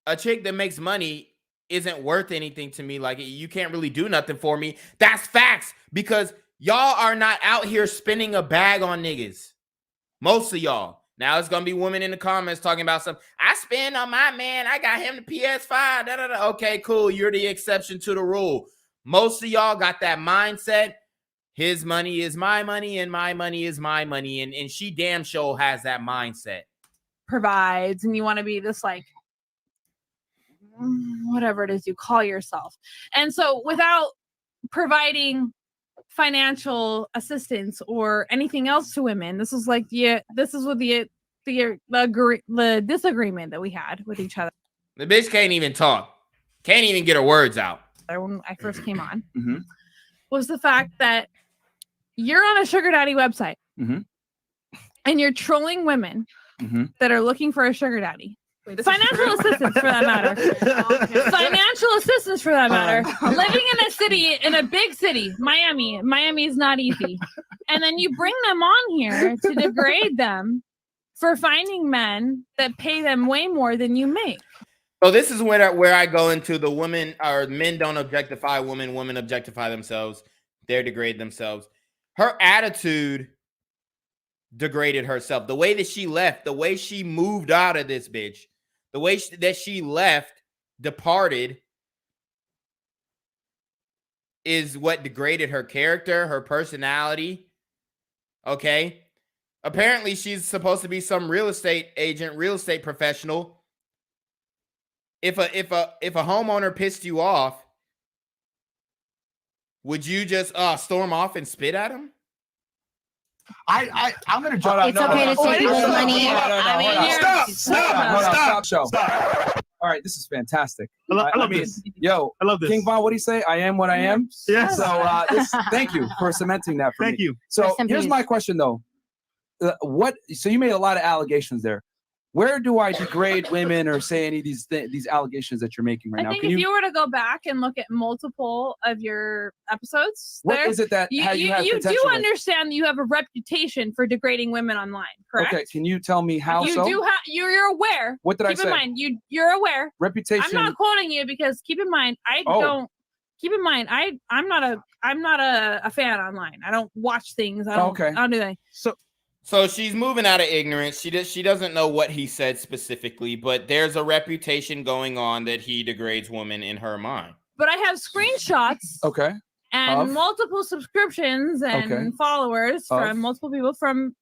a chick that makes money isn't worth anything to me, like you can't really do nothing for me, that's facts. Because y'all are not out here spending a bag on niggas. Most of y'all. Now it's going to be women in the comments talking about something. I spend on my man. I got him the PS5. Da, da, da. Okay, cool. You're the exception to the rule. Most of y'all got that mindset. His money is my money and my money is my money. And she damn sure has that mindset. Provides, and you want to be this like whatever it is you call yourself. And so without providing financial assistance or anything else to women, this is what the disagreement that we had with each other. The bitch can't even talk. Can't even get her words out. When I first came on, was the fact that you're on a sugar daddy website and you're trolling women that are looking for a sugar daddy. Financial assistance for that matter. Financial assistance for that matter. Living in a city, in a big city, Miami. Miami is not easy. And then you bring them on here to degrade them for finding men that pay them way more than you make. So this is where I go into the women or men don't objectify women. Women objectify themselves. They degrade themselves. Her attitude degraded herself. The way that she left, the way she moved out of this bitch, the way that she left, departed, is what degraded her character, her personality. Okay. Apparently she's supposed to be some real estate agent, real estate professional. If a homeowner pissed you off, would you just storm off and spit at him? I'm gonna jump. It's okay to take people's money. Stop. All right, this is fantastic. I love this. Yo, I love this. King Von, what do you say? I am what I am. Yes. So thank you for cementing that for me. Thank you. So here's my question though. So you made a lot of allegations there. Where do I degrade women or say any of these allegations that you're making right now? I think if you were to go back and look at multiple of your episodes, what is it that you do understand you have a reputation for degrading women online, correct? Okay, can you tell me how? You're aware. What did I say? Keep in mind, you're aware. Reputation. I'm not quoting you because keep in mind, I'm not a fan online. I don't watch things. I don't do that. So she's moving out of ignorance. She doesn't know what he said specifically, but there's a reputation going on that he degrades women in her mind. But I have screenshots. Okay. And multiple subscriptions and followers from multiple people from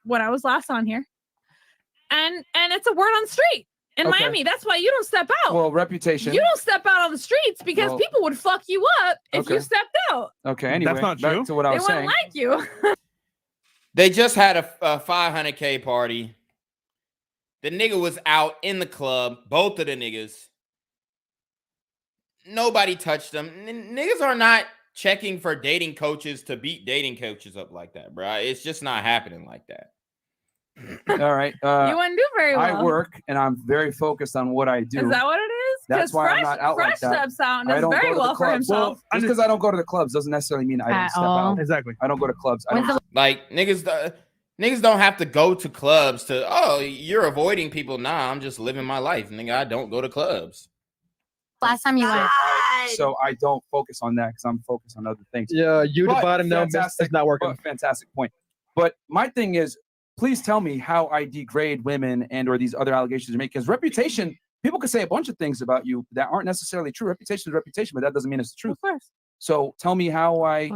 when I was last on here. And it's a word on the street in Miami. That's why you don't step out. Well, reputation. You don't step out on the streets because people would fuck you up if you stepped out. Okay, anyway, that's not true. Back to what I was saying. They wouldn't like you. They just had a 500K party. The nigga was out in the club, both of the niggas. Nobody touched them. Niggas are not checking for dating coaches to beat dating coaches up like that, bro. It's just not happening like that. All right. You wouldn't do very well. I work and I'm very focused on what I do. Is that what it is? That's why I'm not out like that. Fresh Step I does don't very go to well the for clubs. himself. Well, just because I don't go to the clubs doesn't necessarily mean I don't step out. Exactly. I don't go to clubs. Like niggas don't have to go to clubs to. Oh, you're avoiding people. Nah, I'm just living my life, nigga. I don't go to clubs. Last time you went. So I don't focus on that because I'm focused on other things. Yeah, you the But bottom now. fantastic- It's not working. but fantastic point. But my thing is, please tell me how I degrade women and or these other allegations you make. Because reputation, people can say a bunch of things about you that aren't necessarily true. Reputation is reputation, but that doesn't mean it's the truth. Of course. So tell me how I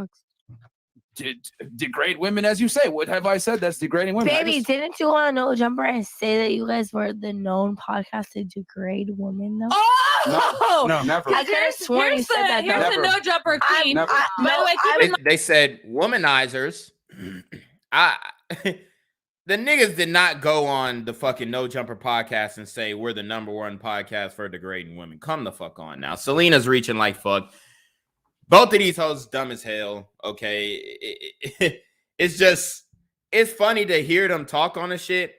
degrade women, as you say. What have I said that's degrading women? Baby, didn't you want to know Jumper and say that you guys were the known podcast to degrade women though? Oh! No, never. I could have sworn you said that. Here's the no jumper queen. Never. By the way, keep in mind. They said womanizers. The niggas did not go on the fucking No Jumper podcast and say we're the #1 podcast for degrading women. Come the fuck on now. Selena's reaching like fuck. Both of these hoes dumb as hell. Okay, it's funny to hear them talk on the shit,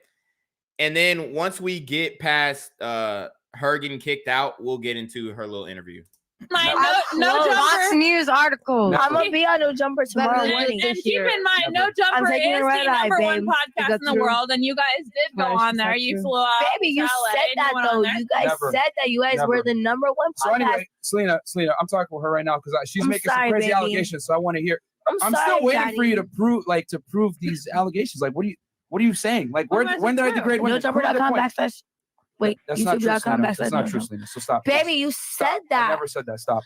and then once we get past her getting kicked out, we'll get into her little interview. My no jumper. Fox News article. No. I'm gonna be on No Jumper tomorrow morning. And keep in mind, No I'm Jumper is taking a the red eye, #1 babe. Is podcast that in the true? world, and you guys did go No, on she's there. not You true. flew out. Baby, you to LA said and that went on though. there. You guys Never. said that you guys Never. were the #1 podcast. So anyway, Selena, I'm talking with her right now because she's I'm making sorry, some crazy baby. allegations. So I want to hear. I'm sorry, still waiting Daddy. for you to prove these allegations. Like, what are you saying? Like, when did I degrade women? Prove your NoJumper.com point. / Wait, That's not true, YouTube.com Selena. That's not true, /NoJumper. Selena. So stop. Baby, you Stop. said that. I never said that. Stop.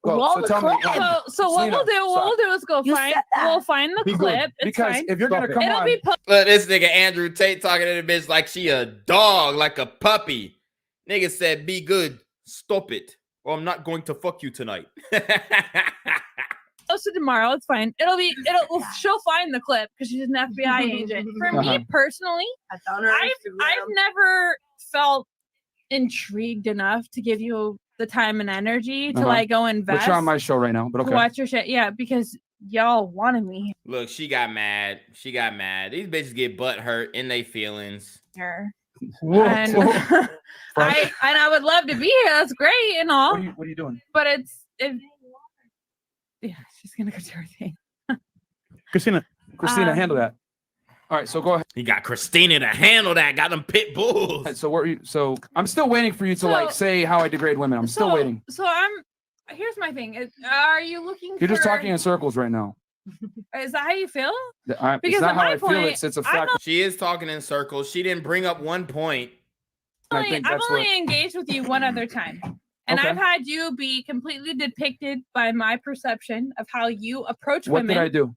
Go. Roll So the tell me. clip. So what Selena, we'll stop. do is go You find said that. we'll find the Be good. clip. It's Because fine. if you're gonna come It'll on, be Look, this nigga Andrew Tate talking to the bitch like she a dog, like a puppy. Nigga said, "Be good, stop it, or I'm not going to fuck you tonight." posted tomorrow. It's fine. She'll find the clip because she's an FBI agent. For me personally, I've never felt intrigued enough to give you the time and energy to like go invest. But you're on my show right now. But okay. To watch your shit, yeah, because y'all wanted me Look, she got mad. These bitches get butt hurt in their feelings. here. Whoa. And I would love to be here. That's great and all. What are you doing? But yeah, she's gonna go do her thing. Christina, handle that. All right, so go ahead. You got Christina to handle that. Got them pit bulls. So I'm still waiting for you to like say how I degrade women. I'm still waiting. So here's my thing. Are you looking? You're just talking in circles right now. Is that how you feel? Because Because it's not at how my I feel. point, It's a fact. She is talking in circles. She didn't bring up one point. I've only engaged with you one other time. And Okay. I've had you be completely depicted by my perception of how you approach What women. did I do?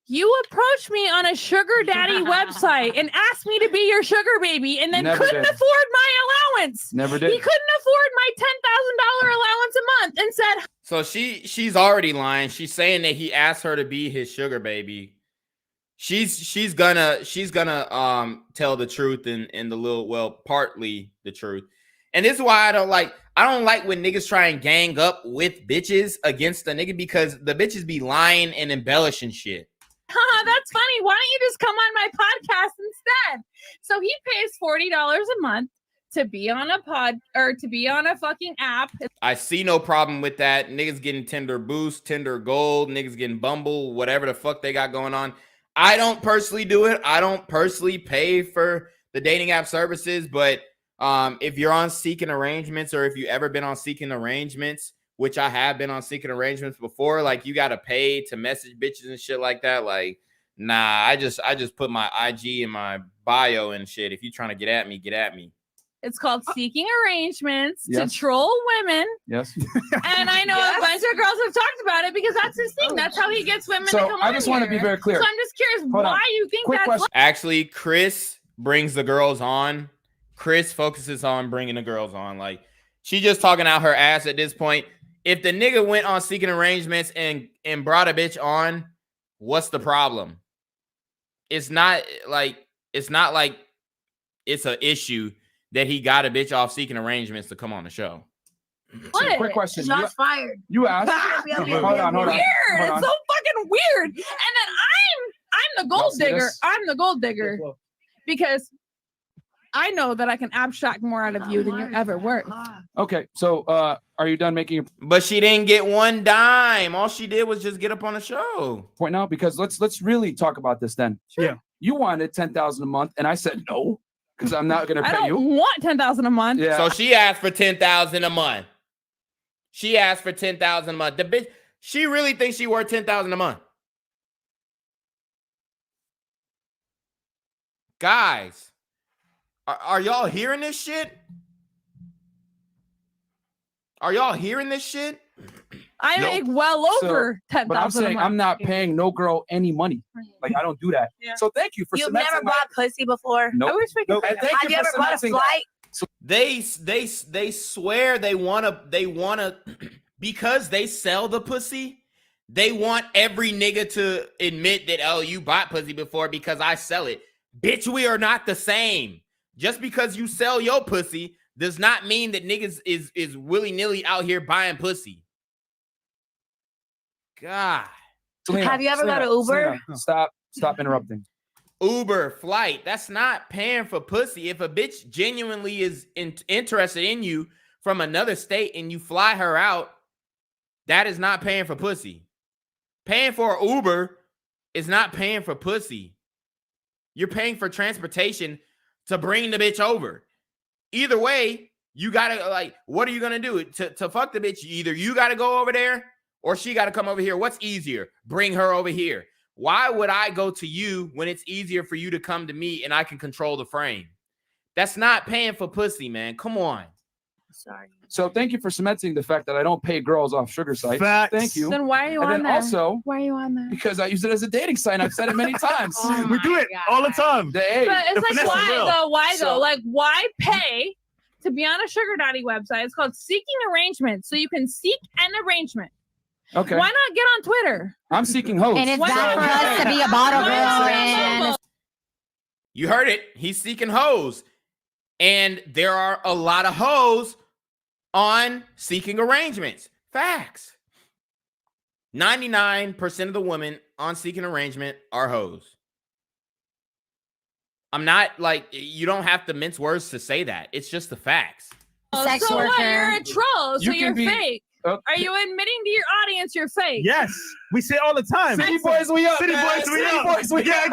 You approached me on a sugar daddy website and asked me to be your sugar baby and then Never couldn't did. afford my allowance. Never He did. couldn't afford my $10,000 allowance a month and said, So she's already lying. She's saying that he asked her to be his sugar baby. She's gonna tell the truth and the little partly the truth. And this is why I don't like when niggas try and gang up with bitches against the nigga because the bitches be lying and embellishing shit. haha, that's funny. Why don't you just come on my podcast instead? So he pays $40 a month to be on a to be on a fucking app. I see no problem with that. Niggas getting Tinder Boost, Tinder Gold, niggas getting Bumble, whatever the fuck they got going on. I don't personally do it. I don't personally pay for the dating app services, but if you're on Seeking Arrangements or if you ever been on Seeking Arrangements, which I have been on Seeking Arrangements before, like you got to pay to message bitches and shit like that. Like, nah, I just put my IG in my bio and shit. If you trying to get at me, get at me. It's called Seeking Arrangements Yes. to troll women. Yes. And I know a bunch of girls have talked about it because that's his thing. That's how he gets women to So come I just want want to be very clear. So I'm just curious Hold on. why you think Quick that's question. Actually, Chris brings the girls on. Chris focuses on bringing the girls on. Like, she just talking out her ass at this point. If the nigga went on Seeking Arrangements and brought a bitch on, what's the problem? It's not like it's an issue that he got a bitch off seeking arrangements to come on the show. So, quick question. Shots fired. You asked. Hold on. Weird. It's so fucking weird. And then I'm the gold digger. I'm the gold digger because I know that I can abstract more out of you than you're ever worth. Okay, so are you done making your But she didn't get one dime. All she did was just get up on the show. point now? Because let's really talk about this then. Yeah. You wanted $10,000 a month, and I said no because I'm not going to I pay don't you. want $10,000 a month. Yeah. So she asked for $10,000 a month. She asked for $10,000 a month. The bitch, she really thinks she worth $10,000 a month. Guys, are y'all hearing this shit? Are y'all hearing this shit? I make well over $10,000 But I'm a saying month. I'm not paying no girl any money. Like I don't do that. Yeah. So thank you for You've cementing never my- bought pussy before. Nope. I wish we could. Nope. And thank Have you for ever bought a cementing that. flight? They swear they wanna because they sell the pussy. They want every nigga to admit that, oh, you bought pussy before because I sell it. Bitch, we are not the same. Just because you sell your pussy does not mean that niggas is willy-nilly out here buying pussy. God. Have you ever got an Uber? Stop interrupting. Uber, flight, that's not paying for pussy. If a bitch genuinely is interested in you from another state and you fly her out, that is not paying for pussy. Paying for an Uber is not paying for pussy. You're paying for transportation to bring the bitch over. Either way, you gotta, like, what are you gonna do? To fuck the bitch, either you gotta go over there or she gotta come over here. What's easier? Bring her over here. Why would I go to you when it's easier for you to come to me and I can control the frame? That's not paying for pussy, man. Come on. Sorry. So thank you for cementing the fact that I don't pay girls off sugar sites. Facts. Thank you. Then why are you And on then there? also Why are you on there? because I use it as a dating site. And I've said it many times. Oh We do my it God. all the time. Hey, But it's the like, finesse is why real. though? Why So- though? Like, why pay to be on a sugar daddy website? It's called Seeking Arrangement. So you can seek an arrangement. Okay. Why not get on Twitter? I'm seeking hoes. And it's Why bad not? for us to be a bottle Why girl not? and You heard it. He's seeking hoes. And there are a lot of hoes on seeking arrangements. Facts. 99% of the women on seeking arrangement are hoes. I'm not like, you don't have to mince words to say that. It's just the facts. sex So what? worker. You're a troll. So You can you're be- fake. Okay. Are you admitting to your audience you're fake? Yes, we say it all the time. City boys, we up. City man. boys, we City up. boys, we Yeah, up.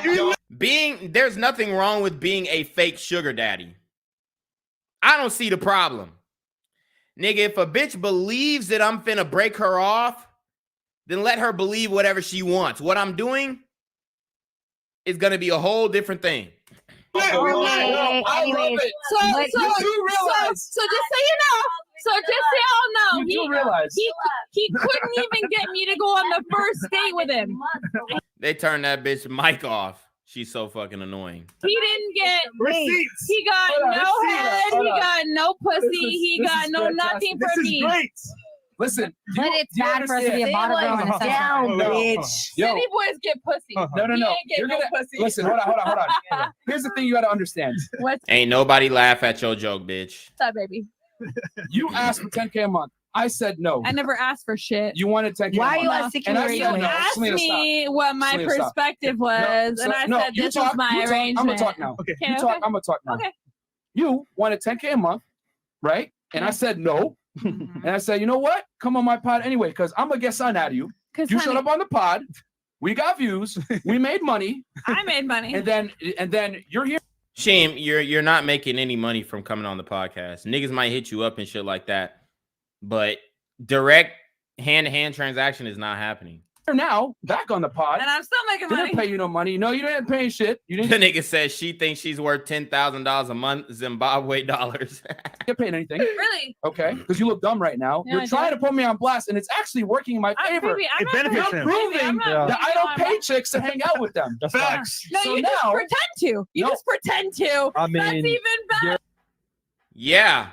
yeah, yeah. There's nothing wrong with being a fake sugar daddy. I don't see the problem. Nigga, if a bitch believes that I'm finna break her off, then let her believe whatever she wants. What I'm doing is gonna be a whole different thing. I love it. So You do realize. so just so you know, so just so y'all know, You do realize. he couldn't even get me to go on the first date with him. They turned that bitch mic off. She's so fucking annoying. He didn't get. Receipts. He got Hold on, no let's see head. that. Hold He on. got no pussy. This He is got no fantastic. nothing This from is me. great. Listen, But it's bad for us to be a bottle girl and a sex down, worker. bitch. Yo, City boys get pussy. no. He ain't get You're no gonna pussy. listen. Hold on. Here's the thing you got to understand. What's Ain't nobody laugh at your joke, bitch. up, baby? You asked for 10K a month. I said no. I never asked for shit. You wanted 10K. Why are a you month. on seeking And I said You no. arrangement? asked Selena, me what my Selena, stop. perspective was, and I said you this talk, was my you talk. arrangement. I'm gonna talk now. Okay. Okay, You talk. okay. I'm gonna talk now. Okay. You wanted 10K a month, right? And I said no. And I said, you know what? Come on my pod anyway, because I'm gonna get something out of you. Because You showed up on the pod. We got views. We made money, I made money. and then you're here. Shame, you're not making any money from coming on the podcast. Niggas might hit you up and shit like that, but direct hand-to-hand transaction is not happening. Now back on the pod. And I'm still making Didn't money. pay you no money. No, you didn't pay shit. You The didn't nigga says she thinks she's worth $10,000 a month, Zimbabwe dollars. get paid anything. Really? Okay, because you look dumb right now. Yeah, You're I trying do. to put me on blast, and it's actually working in my favor. Baby, I'm It not benefits gonna- him. baby, Proving I'm not Yeah. that I putting don't you pay on- chicks to hang out with them. Facts. No, So you just now- pretend to. You No. just pretend to. I That's mean, even better. Yeah.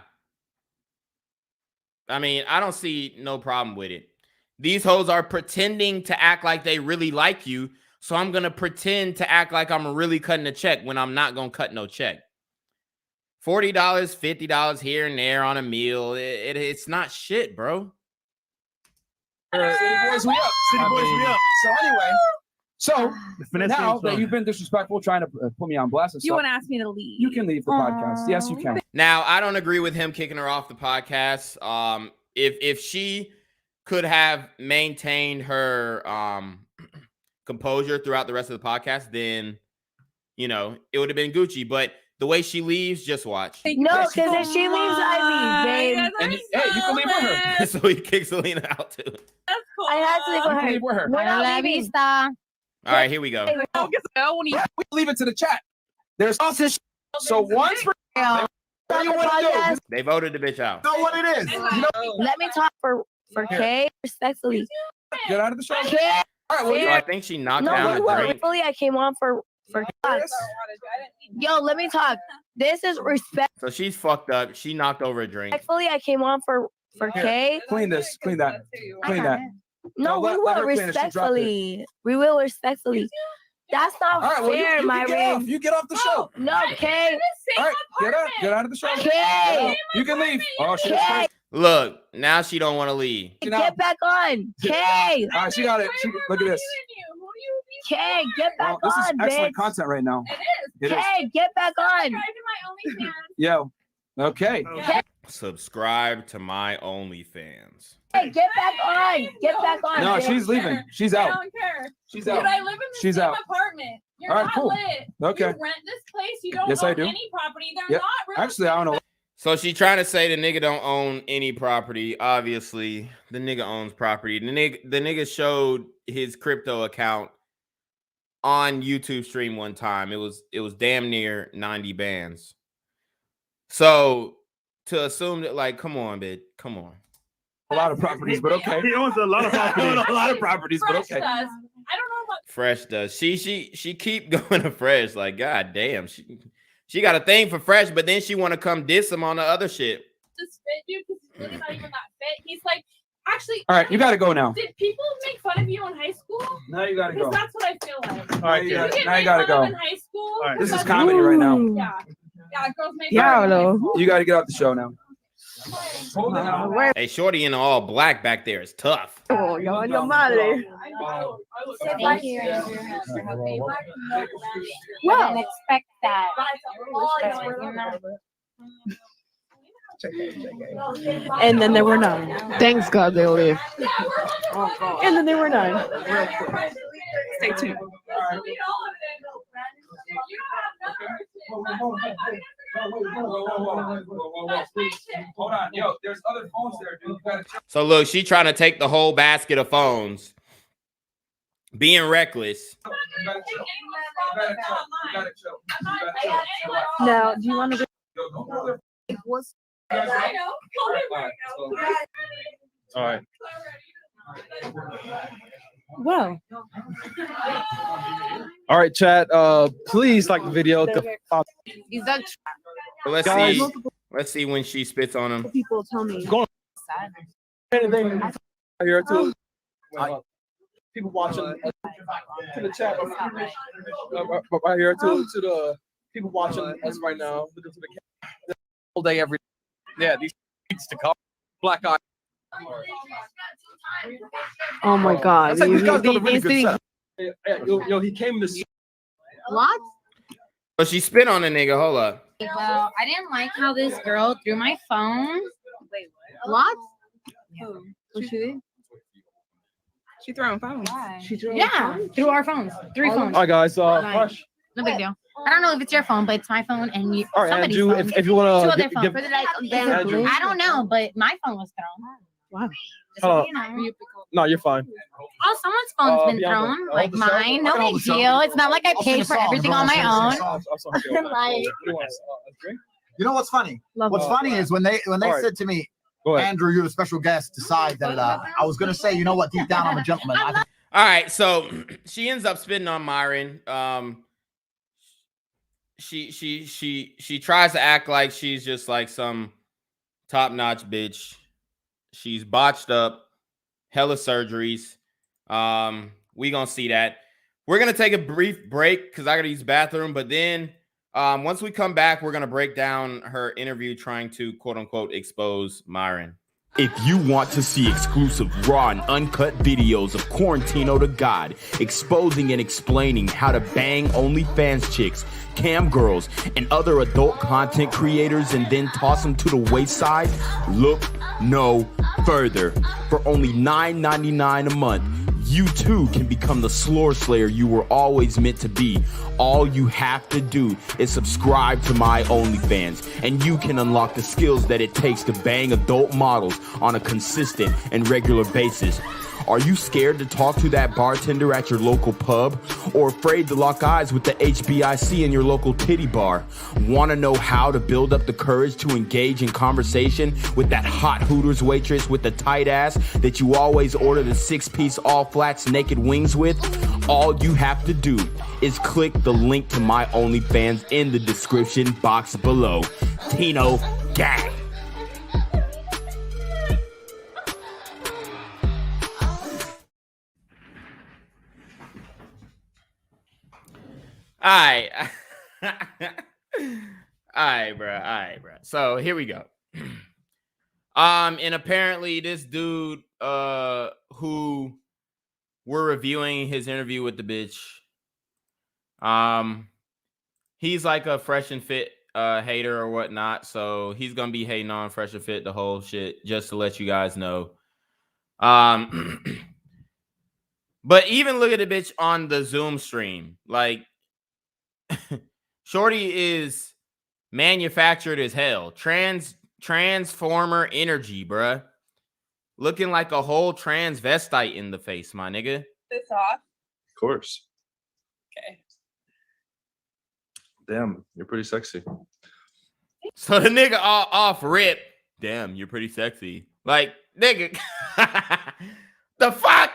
I mean, I don't see no problem with it. These hoes are pretending to act like they really like you So I'm gonna pretend to act like I'm really cutting a check when I'm not gonna cut no check. $40, $50 here and there on a meal. It's not shit, bro. City boys, we up. City boys, we up. So anyway, so now that you've been disrespectful, trying to put me on blast and stuff, You want to ask me to leave? you can leave the podcast. Yes, you can. Now, I don't agree with him kicking her off the podcast. If she could have maintained her composure throughout the rest of the podcast, then it would have been Gucci. But the way she leaves, just watch. No, because if she leaves, I leave, babe. And hey, you can leave with her. So he kicks Selena out too. That's cool. I had to leave You can with leave with her. her. We're not leaving. All right, here we go. We leave it to the chat. There's also so once for They voted the bitch out. Know what it is? Let me talk for Kay respectfully. Get out of the show. Kay, All right, well, So I think she knocked no, down the drink. respectfully, I came on for Yo, let me talk. This is respect. So she's fucked up. She knocked over a drink. Respectfully, I came on for Kay. clean this, clean that, clean that. No, let we her will finish. She dropped respectfully. We will respectfully. That's not All right, well, fair, you get Myron. off. You get off the show. No, Kay. All right, get out of the show. Kay. You can leave. Oh, she's Kay. Look, now she don't want to leave. Get back on. Kay. All right, she got it. Look at this. Kay, get back This is on, excellent bitch. content right now. It is. Kay, get back on. Yo. Okay. Subscribe to my OnlyFans. Hey, get back on. Get back on. No, bitch. she's leaving. She's I out. don't care. She's Dude, out. I live in the She's same out. apartment. You're All right, not cool. lit. Okay. You rent this place. You don't Yes, I own do. any property. They're Yep. not real Actually, I don't know. So she's trying to say the nigga don't own any property. Obviously, the nigga owns property. The nigga showed his crypto account on YouTube stream one time. It was damn near 90 bands. So to assume that, like, come on, bitch, come on. A lot of properties, but okay. He owns a lot of properties. A lot of properties, but okay. Does. I don't know about Fresh does. She keep going to Fresh. Like, god damn, she got a thing for Fresh, but then she want to come diss him on the other shit. this fit, dude, because he's really not even that fit. He's like, actually. All right, you gotta go now. Did people make fun of you in high school? Now you gotta Because go. that's what I feel like. All right, Did you you get now you made gotta fun of go. in high school? All right, this is That's- comedy right now. Yeah. Yeah, girls make fun of me. You gotta get off the show now. Hold on. Hey, shorty in all black back there is tough. Oh, your madre. Well, expect that. And then there were none. Thanks God they leave. And then there were none. Stay tuned. Hold on, yo, there's other phones there, dude. You gotta check. So look, she trying to take the whole basket of phones, being reckless. You gotta chill. You gotta chill. You gotta chill. You gotta chill. Now, do you want to? Yo, don't go there. I know. All right. Well. All right, chat. Please like the video. Let's see when she spits on him. People tell me. Anything here too. People watching to the chat. Right here too. To the people watching us right now. Looking to the camera. All day, every day. Yeah, these needs to come. Black eye. Oh my God. That's like this guy's doing a really These good things- setup. Yo, he came to. What? So she spit on the nigga. Hold up. Well, I didn't like how this girl threw my phone. Wait, what? What she did? She throwing phones. She threw Yeah, through our phones. 3 phones. All right, guys. Like, Fresh. no big deal. I don't know if it's your phone, but it's my phone and you. All right, somebody's Andrew. phone. If you want 2 to other give. phones. Andrew. I don't know, but my phone was thrown. Wow. Just so you know. No, you're fine. Oh, someone's phone's been Bianca, thrown, hold like the show. mine. No I can hold big the show. deal. It's not like I I'll sing paid a for song, everything bro. on my I'll own. sing a song. Like, You know what's funny? What's funny is when they All right. said to me, Go ahead. Andrew, you're the special guest, decide that I was gonna say, you know what, deep down I'm a gentleman. All right, so she ends up spitting on Myron. She tries to act like she's just like some top-notch bitch. She's botched up, hella surgeries. We gonna see that. We're gonna take a brief break because I gotta use the bathroom. But then once we come back, we're gonna break down her interview trying to quote unquote expose Myron. If you want to see exclusive raw and uncut videos of Quarantino Da GAWD exposing and explaining how to bang OnlyFans chicks, cam girls, and other adult content creators and then toss them to the wayside, look no further. For only $9.99 a month, you too can become the Slore Slayer you were always meant to be. All you have to do is subscribe to my OnlyFans, and you can unlock the skills that it takes to bang adult models on a consistent and regular basis. Are you scared to talk to that bartender at your local pub? Or afraid to lock eyes with the HBIC in your local titty bar? Want to know how to build up the courage to engage in conversation with that hot Hooters waitress with the tight ass that you always order the 6-piece all flats naked wings with? All you have to do is click the link to my OnlyFans in the description box below. Tino Gang. All right, bro. So here we go. And apparently this dude who we're reviewing his interview with the bitch, he's like a Fresh and Fit hater or whatnot, so he's gonna be hating on Fresh and Fit the whole shit, just to let you guys know. But even look at the bitch on the Zoom stream, like Shorty is manufactured as hell. Transformer energy, bruh. Looking like a whole transvestite in the face, my nigga. This off? Of course. Okay. Damn, you're pretty sexy. So the nigga off rip. Damn, you're pretty sexy. Like, nigga. The fuck?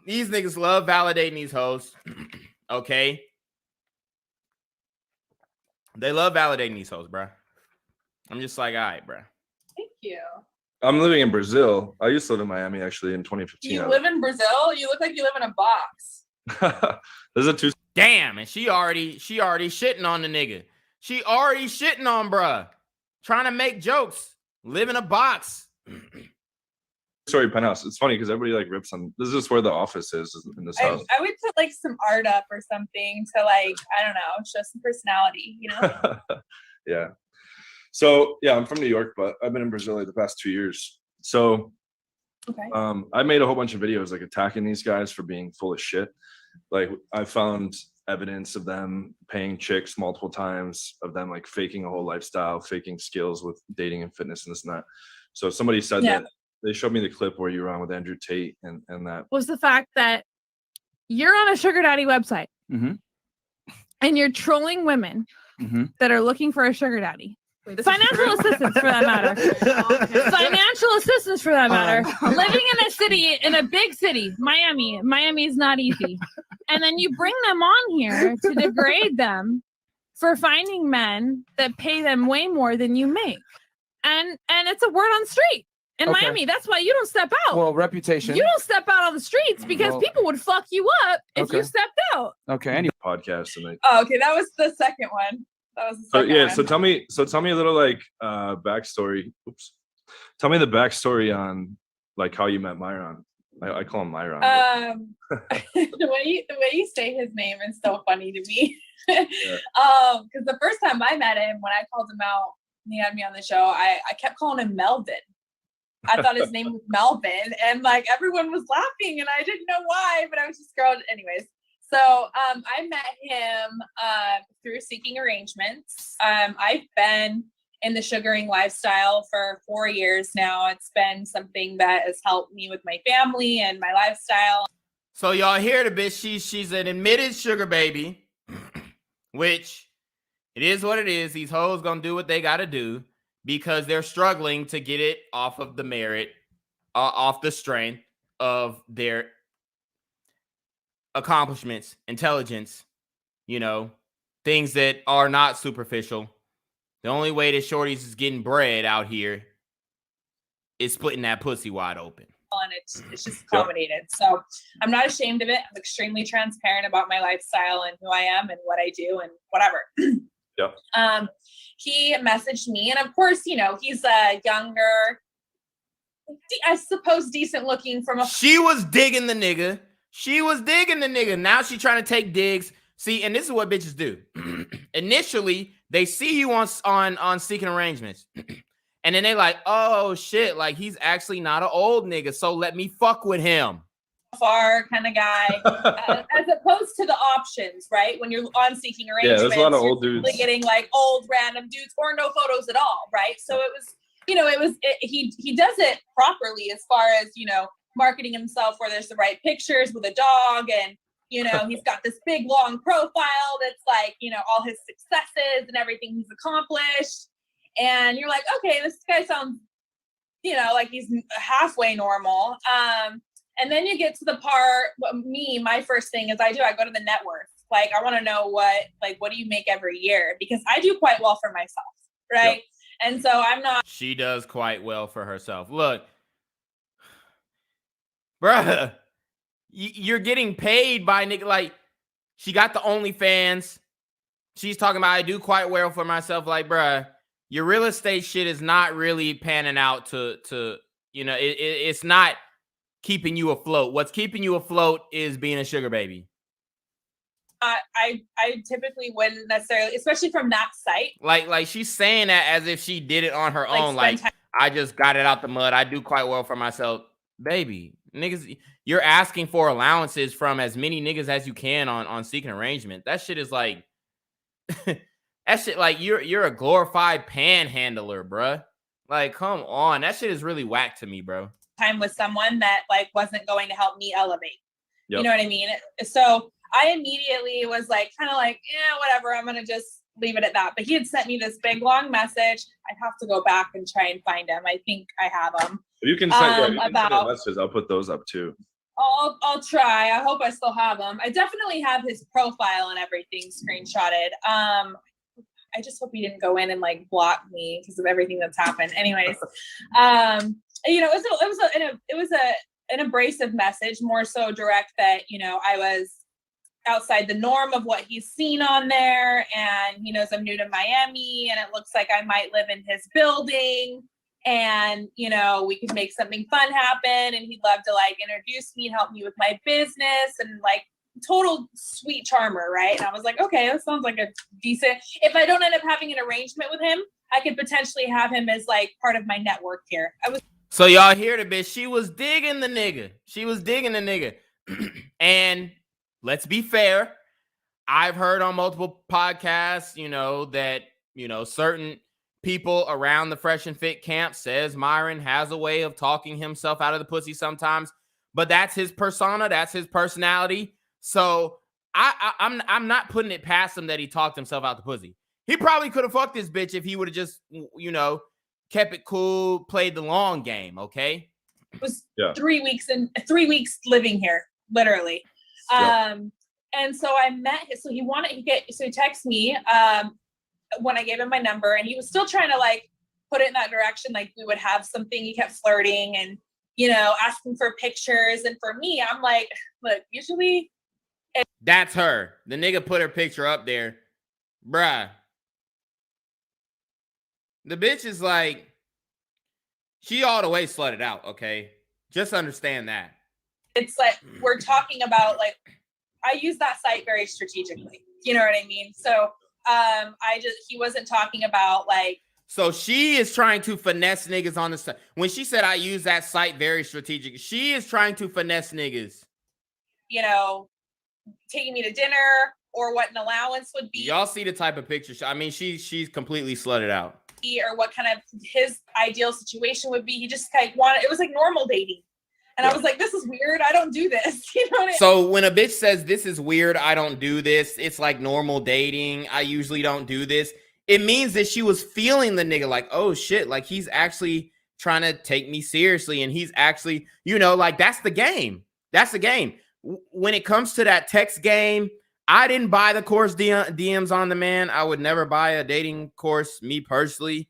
These niggas love validating these hoes. Okay. They love validating these hoes, bro. I'm just like, all right, bro. Thank you. I'm living in Brazil. I used to live in Miami actually in 2015. You live in Brazil? You look like you live in a box. There's a two. Damn, and she already shitting on the nigga. She already shitting on bruh. Trying to make jokes. Live in a box. Story penthouse. It's funny because everybody like rips on. This is just where the office is in this house. I would put like some art up or something to like, I don't know, show some personality, you know? Yeah. So yeah, I'm from New York, but I've been in Brazil like the past 2 years. So okay. I made a whole bunch of videos like attacking these guys for being full of shit. Like I found evidence of them paying chicks multiple times, of them like faking a whole lifestyle, faking skills with dating and fitness and this and that. So somebody said that they showed me the clip where you were on with Andrew Tate and that was the fact that you're on a sugar daddy website and you're trolling women that are looking for a sugar daddy. Financial assistance for that matter. Financial assistance for that matter. Living in a city, in a big city, Miami. Miami is not easy. And then you bring them on here to degrade them for finding men that pay them way more than you make. And it's a word on the street. In Miami, that's why you don't step out. Well, reputation. You don't step out on the streets because people would fuck you up if you stepped out. Okay. Any podcast and Oh, okay. That was the second one. That was the second one. So tell me a little like backstory. Oops. Tell me the backstory on like how you met Myron. I call him Myron. The way you say his name is so funny to me. Because the first time I met him, when I called him out, he had me on the show, I kept calling him Melvin. I thought his name was Melvin, and like everyone was laughing, and I didn't know why, but I was just scrolling. Anyways, so I met him through Seeking Arrangements. I've been in the sugaring lifestyle for 4 years now. It's been something that has helped me with my family and my lifestyle. So y'all hear the bitch? She's an admitted sugar baby, which it is what it is. These hoes gonna do what they gotta do, because they're struggling to get it off of the merit, off the strength of their accomplishments, intelligence, things that are not superficial. The only way that shorties is getting bread out here is splitting that pussy wide open. and it's just accommodated. So I'm not ashamed of it. I'm extremely transparent about my lifestyle and who I am and what I do and whatever. Yep. He messaged me, and of course, you know, he's a younger, I suppose, decent looking from a. She was digging the nigga. She was digging the nigga. Now she trying to take digs. See, and this is what bitches do. Initially, they see you on Seeking Arrangements. And then they like, oh shit, like he's actually not an old nigga, so let me fuck with him. Far kind of guy, as opposed to the options, right? When you're on Seeking Arrangements, there's a lot of old dudes getting like old random dudes or no photos at all, right? So it was, you know, he does it properly as far as, you know, marketing himself where there's the right pictures with a dog, and you know, he's got this big long profile that's like, you know, all his successes and everything he's accomplished. And you're like, okay, this guy sounds, you know, like he's halfway normal. And then you get to the part, my first thing is I go to the net worth. Like, I want to know what do you make every year? Because I do quite well for myself, right? Yep. And so I'm not. She does quite well for herself. Look, bruh, you're getting paid by nigga. Like, she got the OnlyFans. She's talking about, I do quite well for myself. Like, bruh, your real estate shit is not really panning out to you know, it's not keeping you afloat. What's keeping you afloat is being a sugar baby. I typically wouldn't necessarily, especially from that site. Like she's saying that as if she did it on her own. Like, I just got it out the mud. I do quite well for myself. Baby, niggas, you're asking for allowances from as many niggas as you can on Seeking Arrangement. That shit is like, that shit, like, you're a glorified panhandler, bruh. Like, come on. That shit is really whack to me, bro. Time with someone that like wasn't going to help me elevate. Yep. You know what I mean? So I immediately was like, kind of like, yeah, whatever. I'm going to just leave it at that. But he had sent me this big long message. I'd have to go back and try and find him. I think I have him. If you can send, messages, I'll put those up too. I'll try. I hope I still have him. I definitely have his profile and everything screenshotted. I just hope he didn't go in and like block me because of everything that's happened. Anyways, you know, it was an abrasive message, more so direct that, you know, I was outside the norm of what he's seen on there, and he knows I'm new to Miami, and it looks like I might live in his building, and you know, we could make something fun happen, and he'd love to like introduce me and help me with my business, and like total sweet charmer, right? And I was like, okay, that sounds like a decent, if I don't end up having an arrangement with him, I could potentially have him as like part of my network here. So y'all hear the bitch, she was digging the nigga. She was digging the nigga. And let's be fair, I've heard on multiple podcasts, you know, that, you know, certain people around the Fresh and Fit camp says Myron has a way of talking himself out of the pussy sometimes, but that's his persona, that's his personality. So I'm not putting it past him that he talked himself out the pussy. He probably could have fucked this bitch if he would have just, you know, kept it cool, played the long game, okay? It was 3 weeks living here, literally. And so I met him. So he texted me when I gave him my number, and he was still trying to like put it in that direction, like we would have something. He kept flirting and, you know, asking for pictures. And for me, I'm like, look, usually that's her. The nigga put her picture up there. Bruh. The bitch is like, she all the way slutted out, okay? Just understand that. It's like, we're talking about, like, I use that site very strategically. You know what I mean? So he wasn't talking about like. So she is trying to finesse niggas on the site. When she said I use that site very strategic, she is trying to finesse niggas. You know, taking me to dinner or what an allowance would be. Y'all see the type of picture. I mean, she's completely slutted out. Or what kind of his ideal situation would be. He just like wanted, it was like normal dating. And I was like, this is weird. I don't do this. You know what I mean? So when a bitch says this is weird, I don't do this, it's like normal dating, I usually don't do this, it means that she was feeling the nigga like, oh shit, like he's actually trying to take me seriously, and he's actually, you know, like that's the game. That's the game. When it comes to that text game, I didn't buy the course DMs on the man. I would never buy a dating course, me personally.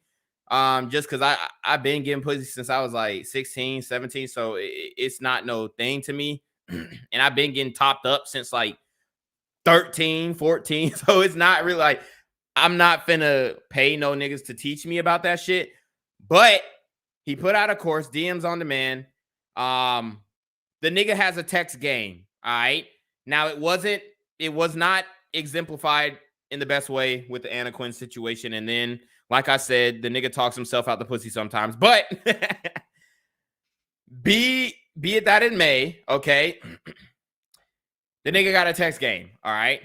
Just because I've been getting pussy since I was like 16, 17. So it's not no thing to me. And I've been getting topped up since like 13, 14. So it's not really like I'm not finna pay no niggas to teach me about that shit. But he put out a course, DMs on demand. The nigga has a text game. All right. Now it was not exemplified in the best way with the Anna Quinn situation. And then, like I said, the nigga talks himself out the pussy sometimes. But be it that it may, okay. The nigga got a text game. All right.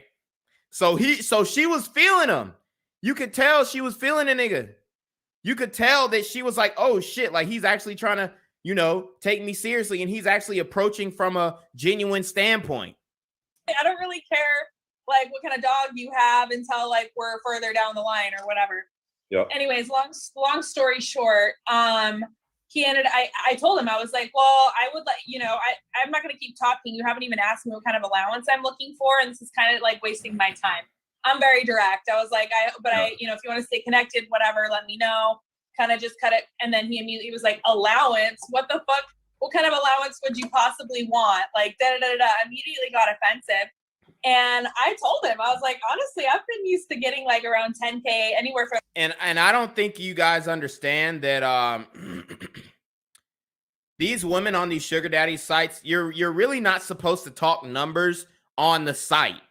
So she was feeling him. You could tell she was feeling a nigga. You could tell that she was like, oh shit, like he's actually trying to, you know, take me seriously, and he's actually approaching from a genuine standpoint. I don't really care like what kind of dog you have until like we're further down the line or whatever. Yeah. Anyways, long story short, I told him, I was like, well, I would let you know, I'm not gonna keep talking. You haven't even asked me what kind of allowance I'm looking for, and this is kind of like wasting my time. I'm very direct. I was like, you know, if you want to stay connected, whatever, let me know. Kind of just cut it. And then he immediately was like, allowance? What the fuck? What kind of allowance would you possibly want? Like, immediately got offensive. And I told him, I was like, honestly, I've been used to getting like around 10K anywhere from. And I don't think you guys understand that these women on these sugar daddy sites, you're really not supposed to talk numbers on the site.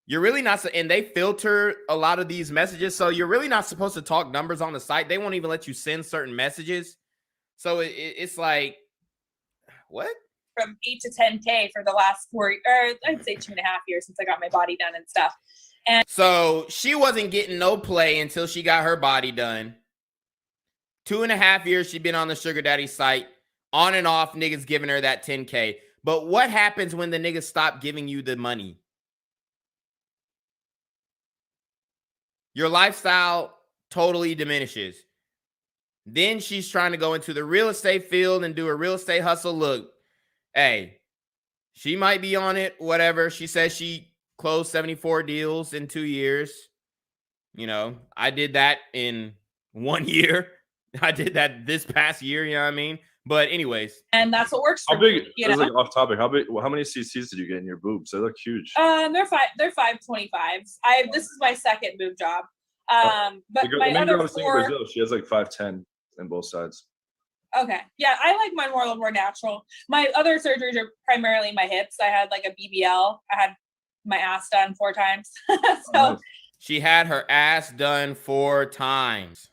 You're really not, and they filter a lot of these messages, so you're really not supposed to talk numbers on the site. They won't even let you send certain messages. So it's like, what? From 8 to 10K for the last 4, or I'd say 2.5 years since I got my body done and stuff. And so she wasn't getting no play until she got her body done. 2.5 years she'd been on the sugar daddy site, on and off, niggas giving her that 10K. But what happens when the niggas stop giving you the money? Your lifestyle totally diminishes. Then she's trying to go into the real estate field and do a real estate hustle. Look, hey, she might be on it, whatever. She says she closed 74 deals in 2 years. You know, I did that in 1 year. I did that this past year, you know what I mean? But anyways. And that's what works for how big, me, you that's know? like off topic. How many CCs did you get in your boobs? They look huge. They're 525s. This is my second boob job. But the my main other girl I was seeing in 4. Brazil, she has like 5'10" in both sides. Okay. Yeah, I like mine more a little more natural. My other surgeries are primarily my hips. I had like a BBL. I had my ass done 4 times. So she had her ass done 4 times.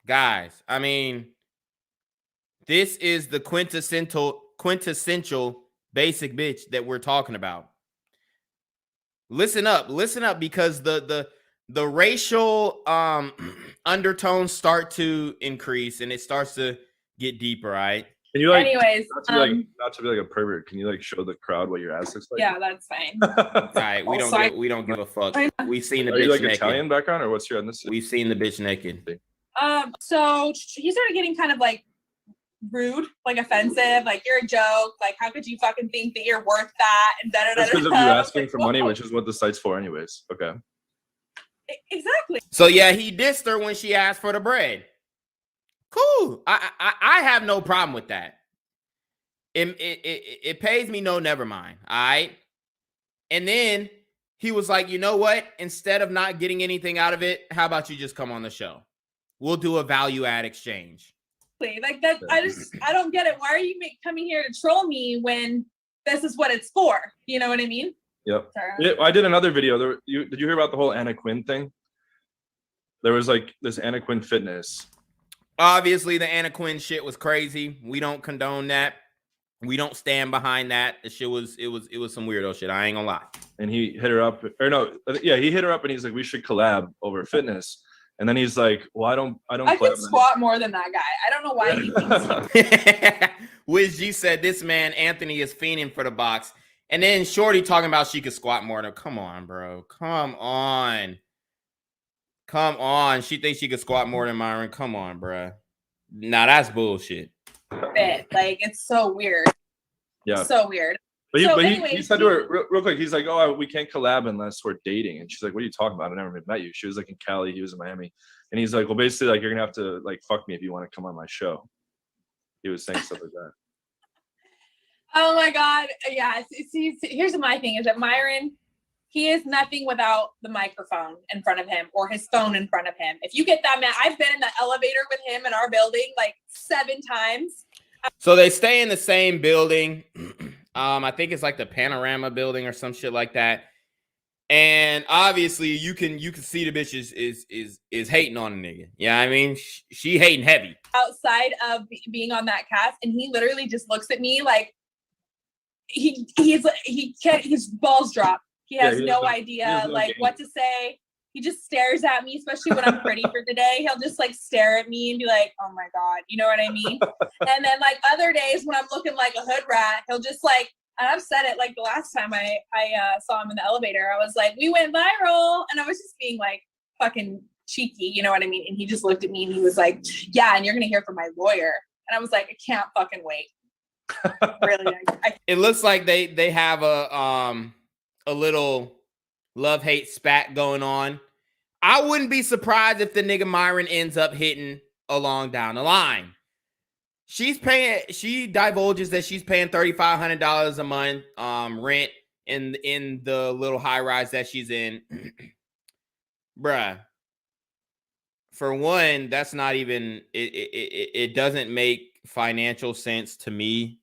Guys, I mean, this is the quintessential basic bitch that we're talking about. Listen up, because the racial undertones start to increase and it starts to get deeper, right? Can you like, anyways, not to be like a pervert, can you like show the crowd what your ass looks like? Yeah, that's fine. All right, we don't give a fuck. We've seen the Are bitch you like naked. Italian background or what's your ethnicity? We've seen the bitch naked. So he started getting kind of like rude, like offensive, like you're a joke, like how could you fucking think that you're worth that, and That's because of you asking for money, which is what the site's for anyways. Okay. Exactly. So yeah, he dissed her when she asked for the bread. Cool. I have no problem with that. It pays me no, never mind. All right. And then he was like, you know what? Instead of not getting anything out of it, how about you just come on the show? We'll do a value add exchange. Like that, I don't get it. Why are you coming here to troll me when this is what it's for? You know what I mean? Yep. Yeah, I did another video. Did you hear about the whole Anna Quinn thing? There was like this Anna Quinn fitness. Obviously, the Anna Quinn shit was crazy. We don't condone that. We don't stand behind that. The shit was some weirdo shit. I ain't gonna lie. And he hit her up, or no, yeah, he hit her up and he's like, we should collab over fitness. And then he's like, well, I could squat more than that guy. I don't know why he thinks so. Wiz G said this man, Anthony, is fiending for the box. And then Shorty talking about she could squat more than her. Come on, bro. Come on. She thinks she could squat more than Myron. Come on, bro. Nah, that's bullshit. Like, it's so weird. Yeah. So weird. he said to her real quick, he's like, oh, we can't collab unless we're dating. And she's like, what are you talking about? I've never even met you. She was like in Cali, he was in Miami. And he's like, well, basically, like, you're gonna have to like fuck me if you want to come on my show. He was saying stuff like that. Oh my God. Yeah. See, here's my thing is that Myron, he is nothing without the microphone in front of him or his phone in front of him. If you get that man, I've been in the elevator with him in our building like 7 times. So they stay in the same building. I think it's like the Panorama building or some shit like that. And obviously you can see the bitch is hating on the nigga. Yeah, I mean, she hating heavy. Outside of being on that cast, and he literally just looks at me like he can't, his balls drop. He has no idea like what to say. He just stares at me, especially when I'm pretty for the day. He'll just like stare at me and be like, oh my God, you know what I mean? And then like other days when I'm looking like a hood rat, he'll just like, and I've said it like the last time I saw him in the elevator, I was like, we went viral. And I was just being like fucking cheeky, you know what I mean? And he just looked at me and he was like, yeah, and you're going to hear from my lawyer. And I was like, I can't fucking wait. Really? It looks like they have a little love-hate spat going on. I wouldn't be surprised if the nigga Myron ends up hitting along down the line. She divulges that she's paying $3,500 a month rent in the little high rise that she's in. Bruh. For one, that's not even it doesn't make financial sense to me,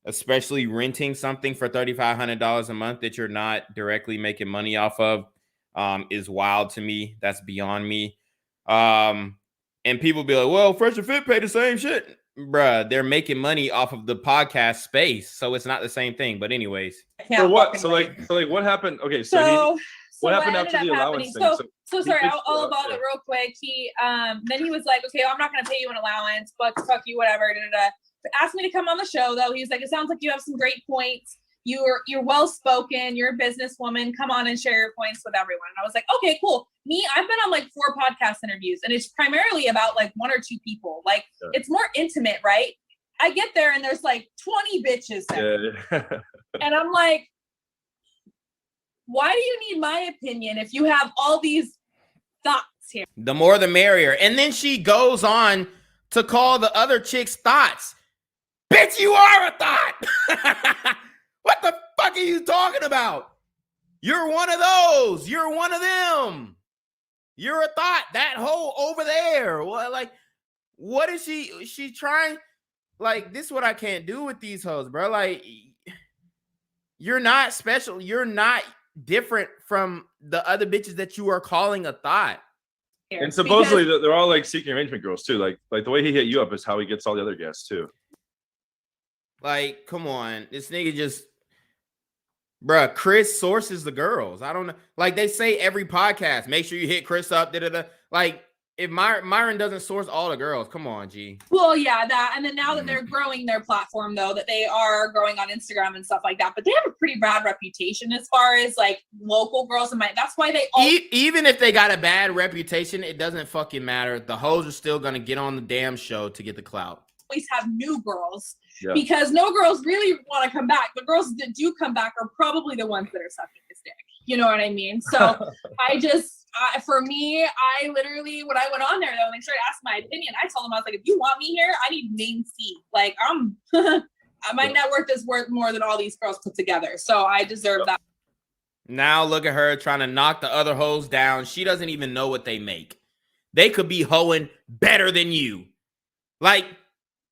especially renting something for $3,500 a month that you're not directly making money off of. Is wild to me. That's beyond me. And people be like, well, Fresh and Fit pay the same shit. Bruh, they're making money off of the podcast space, so it's not the same thing. But anyways. For what? So like what happened? Okay, what happened after the allowance thing? So sorry, all about it real quick. He then he was like, okay, well, I'm not gonna pay you an allowance, but fuck you, whatever. Asked me to come on the show though. He was like, it sounds like you have some great points. You're well spoken. You're a businesswoman. Come on and share your points with everyone. And I was like, okay, cool. I've been on like 4 podcast interviews, and it's primarily about like 1 or 2 people. Like it's more intimate, right? I get there and there's like 20 bitches there. Yeah. And I'm like, why do you need my opinion if you have all these thoughts here? The more the merrier. And then she goes on to call the other chicks thoughts. Bitch, you are a thought. What the fuck are you talking about? You're one of those. You're one of them. You're a thought. That hoe over there. What is she trying? Like, this is what I can't do with these hoes, bro. Like, you're not special. You're not different from the other bitches that you are calling a thought. And supposedly they're all like seeking arrangement girls too. Like the way he hit you up is how he gets all the other guests too. Like, come on. This nigga just... Bruh, Chris sources the girls. I don't know. Like, they say every podcast, make sure you hit Chris up. Like, if Myron doesn't source all the girls, come on, G. Well, yeah, that. And then now that they're growing their platform, though, that they are growing on Instagram and stuff like that, but they have a pretty bad reputation as far as like local girls. That's why they all. Even if they got a bad reputation, it doesn't fucking matter. The hoes are still gonna get on the damn show to get the clout. Always have new girls. Yeah. Because no girls really want to come back. The girls that do come back are probably the ones that are sucking his dick. You know what I mean? So for me, I literally, when I went on there though, and they started asking my opinion, I told them, I was like, if you want me here, I need main seat. Like my net worth is worth more than all these girls put together. So I deserve that. Now look at her trying to knock the other hoes down. She doesn't even know what they make. They could be hoeing better than you. Like,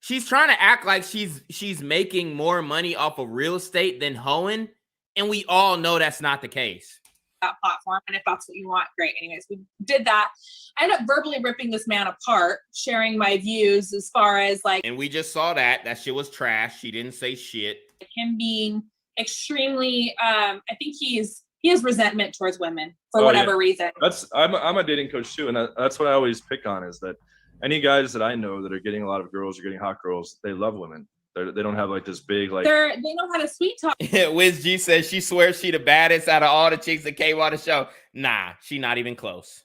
she's trying to act like she's making more money off of real estate than hoeing, and we all know that's not the case. That platform, and if that's what you want, great. Anyways, we did that. I ended up verbally ripping this man apart, sharing my views as far as like. And we just saw that shit was trash. She didn't say shit. Him being extremely, I think he has resentment towards women for whatever reason. I'm a dating coach too, and that's what I always pick on is that. Any guys that I know that are getting a lot of girls or getting hot girls, they love women. They don't have like this big like. They know how to sweet talk. Wiz G says she swears she the baddest out of all the chicks that came on the show. Nah, she not even close.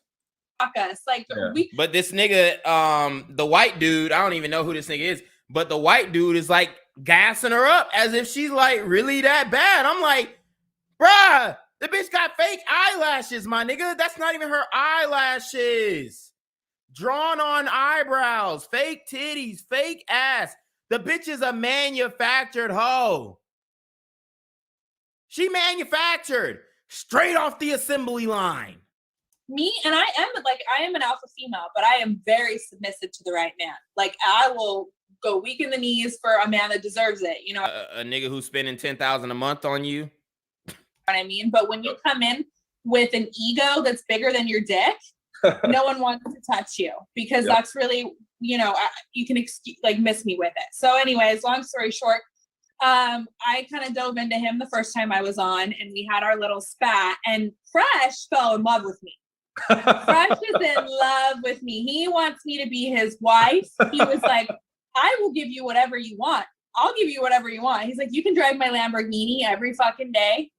Us like But this nigga, the white dude, I don't even know who this nigga is, but the white dude is like gassing her up as if she's like really that bad. I'm like, bruh, the bitch got fake eyelashes, my nigga. That's not even her eyelashes. Drawn on eyebrows, fake titties, fake ass. The bitch is a manufactured hoe. She manufactured straight off the assembly line. Me, and I am an alpha female, but I am very submissive to the right man. Like, I will go weak in the knees for a man that deserves it, you know. A nigga who's spending $10,000 a month on you. What I mean, but when you come in with an ego that's bigger than your dick, no one wants to touch you because that's really, you know, you can miss me with it. So anyways, long story short, I kind of dove into him the first time I was on, and we had our little spat, and Fresh fell in love with me. Fresh is in love with me. He wants me to be his wife. He was like, I will give you whatever you want. I'll give you whatever you want. He's like, you can drive my Lamborghini every fucking day.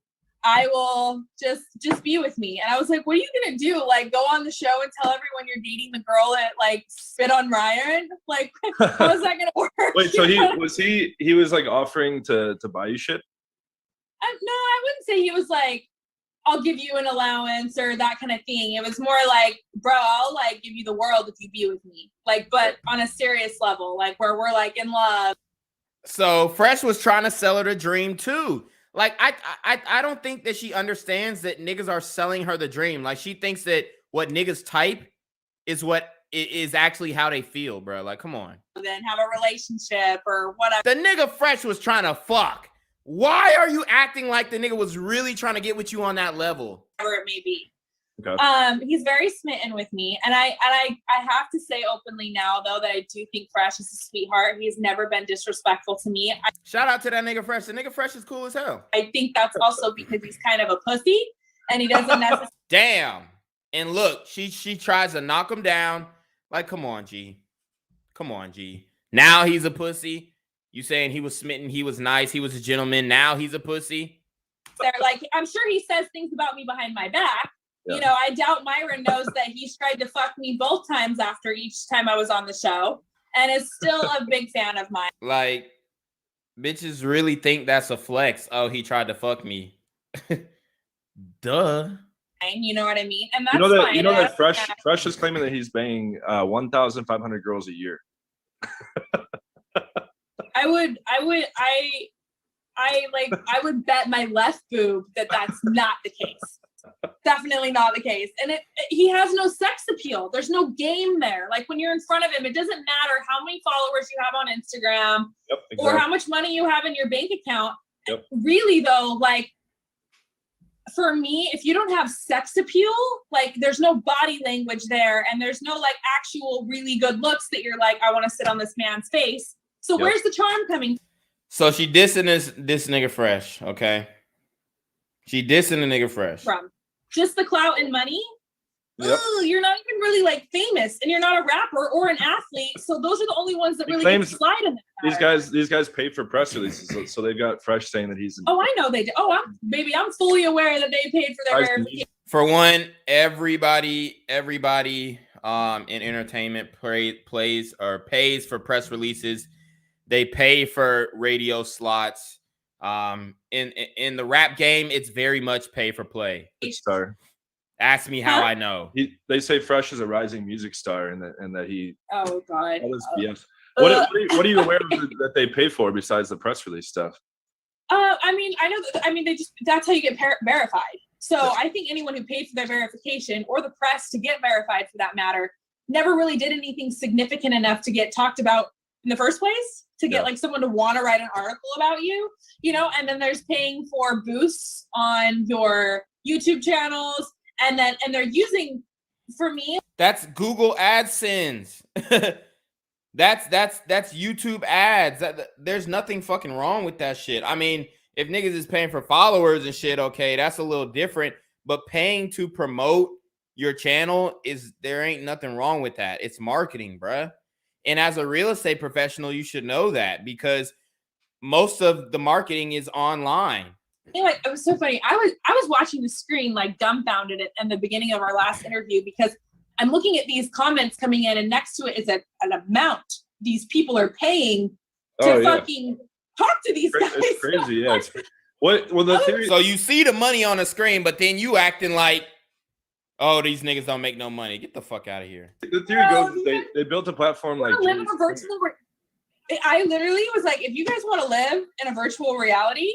I will just be with me. And I was like, what are you gonna do? Like, go on the show and tell everyone you're dating the girl that like spit on Myron? Like, how is that gonna work? Wait, so he was like offering to buy you shit? No, I wouldn't say he was like, I'll give you an allowance or that kind of thing. It was more like, bro, I'll like give you the world if you be with me. Like, but on a serious level, like where we're like in love. So Fresh was trying to sell her the dream too. Like, I don't think that she understands that niggas are selling her the dream. Like, she thinks that what niggas type is what is actually how they feel, bro. Like, come on. Then have a relationship or whatever. The nigga Fresh was trying to fuck. Why are you acting like the nigga was really trying to get with you on that level? Whatever it may be. Okay. He's very smitten with me, and I have to say openly now though that I do think Fresh is a sweetheart. He's never been disrespectful to me. Shout out to that nigga Fresh. The nigga Fresh is cool as hell. I think that's also because he's kind of a pussy, and he doesn't necessarily. Damn. And look, she tries to knock him down. Like, come on, G. Come on, G. Now he's a pussy. You saying he was smitten, he was nice, he was a gentleman. Now he's a pussy. They're like, I'm sure he says things about me behind my back. Yeah. You know, I doubt Myron knows that he's tried to fuck me both times after each time I was on the show, and is still a big fan of mine. Like, bitches really think that's a flex. Oh, he tried to fuck me. Duh. You know what I mean? And that's fine. You know that Fresh is claiming that he's banging 1,500 girls a year. I would bet my left boob that that's not the case. Definitely not the case. And he has no sex appeal. There's no game there. Like, when you're in front of him, it doesn't matter how many followers you have on Instagram or how much money you have in your bank account. Yep. Really though, like, for me, if you don't have sex appeal, like, there's no body language there, and there's no like actual really good looks that you're like, I want to sit on this man's face. So where's the charm coming? So she dissing this nigga Fresh, okay? She dissing the nigga Fresh. From just the clout and money? Yep. Ooh, you're not even really like famous, and you're not a rapper or an athlete. So those are the only ones that really get slide in that. These guys pay for press releases, so they've got Fresh saying that he's. Oh, I know they do. Oh, I'm fully aware that they paid for their verification. For one, everybody in entertainment pays for press releases. They pay for radio slots. In the rap game, it's very much pay for play. Star. Ask me how I know. They say Fresh is a rising music star, and that he. Oh God. All this BS. What are you aware of that they pay for besides the press release stuff? I mean, I know. That's how you get verified. So I think anyone who paid for their verification, or the press to get verified for that matter, never really did anything significant enough to get talked about in the first place, to get like someone to want to write an article about you, you know. And then there's paying for boosts on your YouTube channels, and they're using, for me, that's Google AdSense. That's YouTube ads. There's nothing fucking wrong with that shit. I mean, if niggas is paying for followers and shit, okay, that's a little different. But paying to promote your channel, there ain't nothing wrong with that. It's marketing, bruh. And as a real estate professional, you should know that, because most of the marketing is online. Like, it was so funny. I was watching the screen like dumbfounded at the beginning of our last interview, because I'm looking at these comments coming in, and next to it is an amount these people are paying to fucking talk to these guys. It's crazy. Yeah. Well, the theory. So you see the money on the screen, but then you acting like, oh, these niggas don't make no money. Get the fuck out of here. The theory goes they built a platform like. Live in a virtual. I literally was like, if you guys want to live in a virtual reality,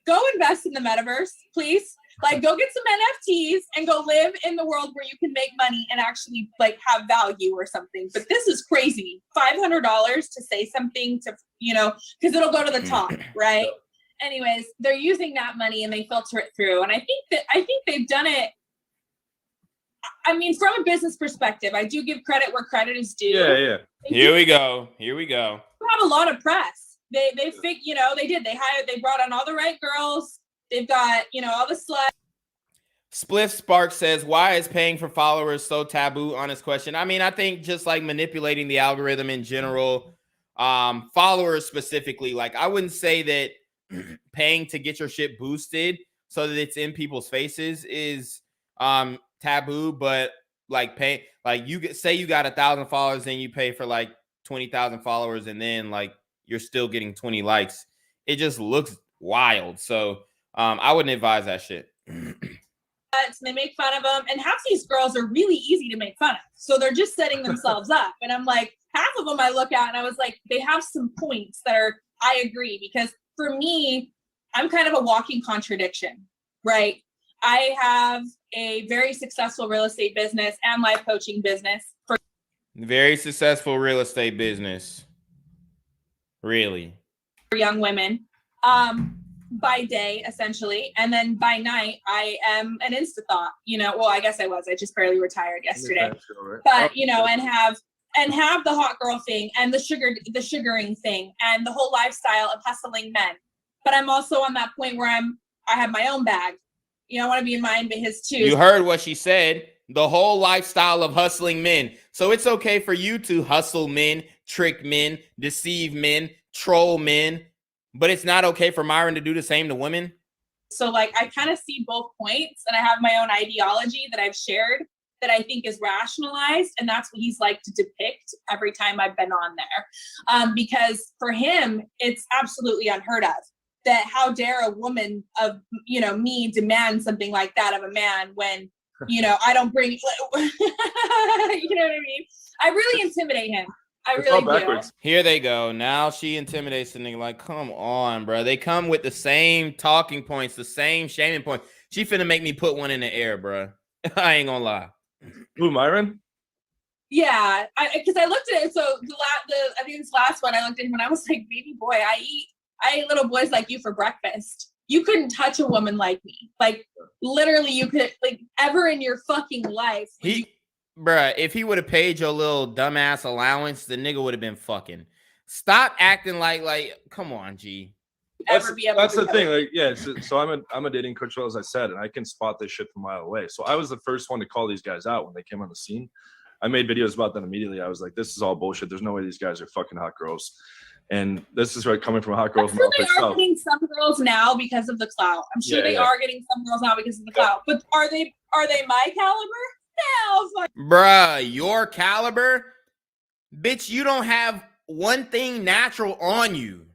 go invest in the metaverse, please. Like, go get some NFTs and go live in the world where you can make money and actually like have value or something. But this is crazy. $500 to say something to, because it'll go to the top, right? Anyways, they're using that money and they filter it through. And I think they've done it. I mean, from a business perspective, I do give credit where credit is due. Yeah. Here we go. They have a lot of press. They brought on all the right girls. They've got, all the sluts. Spliff Spark says, why is paying for followers so taboo? Honest question. I mean, I think just like manipulating the algorithm in general, followers specifically, like I wouldn't say that paying to get your shit boosted so that it's in people's faces is taboo, but like say you got 1,000 followers and you pay for like 20,000 followers and then like you're still getting 20 likes. It just looks wild. So I wouldn't advise that shit. They make fun of them, and half these girls are really easy to make fun of. So they're just setting themselves up. And I'm like, half of them I look at and I was like, they have some points that are, I agree, because for me, I'm kind of a walking contradiction, right? I have a very successful real estate business and life coaching business. Very successful real estate business. Really? For young women. By day, essentially. And then by night, I am an Insta-THOT, well, I guess I was. I just barely retired yesterday. But, and have the hot girl thing and the sugaring thing and the whole lifestyle of hustling men. But I'm also on that point where I have my own bag. I want to be in mine, but his too. You heard what she said. The whole lifestyle of hustling men. So it's okay for you to hustle men, trick men, deceive men, troll men, but it's not okay for Myron to do the same to women? So like, I kind of see both points, and I have my own ideology that I've shared that I think is rationalized. And that's what he's like to depict every time I've been on there. Because for him, it's absolutely unheard of. That how dare a woman of, me demand something like that of a man when, I don't bring, you know what I mean? I really intimidate him. I really do. Here they go. Now she intimidates the nigga. Like, come on, bro. They come with the same talking points, the same shaming points. She finna make me put one in the air, bro. I ain't gonna lie. Who, Myron? Yeah, because I looked at it. So I think this last one, I looked at him and I was like, baby boy, I eat little boys like you for breakfast. You couldn't touch a woman like me. Like, literally, you could, like, ever in your fucking life. Bruh, if he would have paid your little dumbass allowance, the nigga would have been fucking. Stop acting like, come on, G. That's the thing. Like, yeah. So I'm a dating coach, as I said, and I can spot this shit from a mile away. So I was the first one to call these guys out when they came on the scene. I made videos about them immediately. I was like, this is all bullshit. There's no way these guys are fucking hot girls. And this is right coming from a hot girl. I'm sure they are getting some girls now because of the clout. I'm sure they are getting some girls now because of the clout. But are they my caliber? Hell, fuck. Bruh, your caliber? Bitch, you don't have one thing natural on you.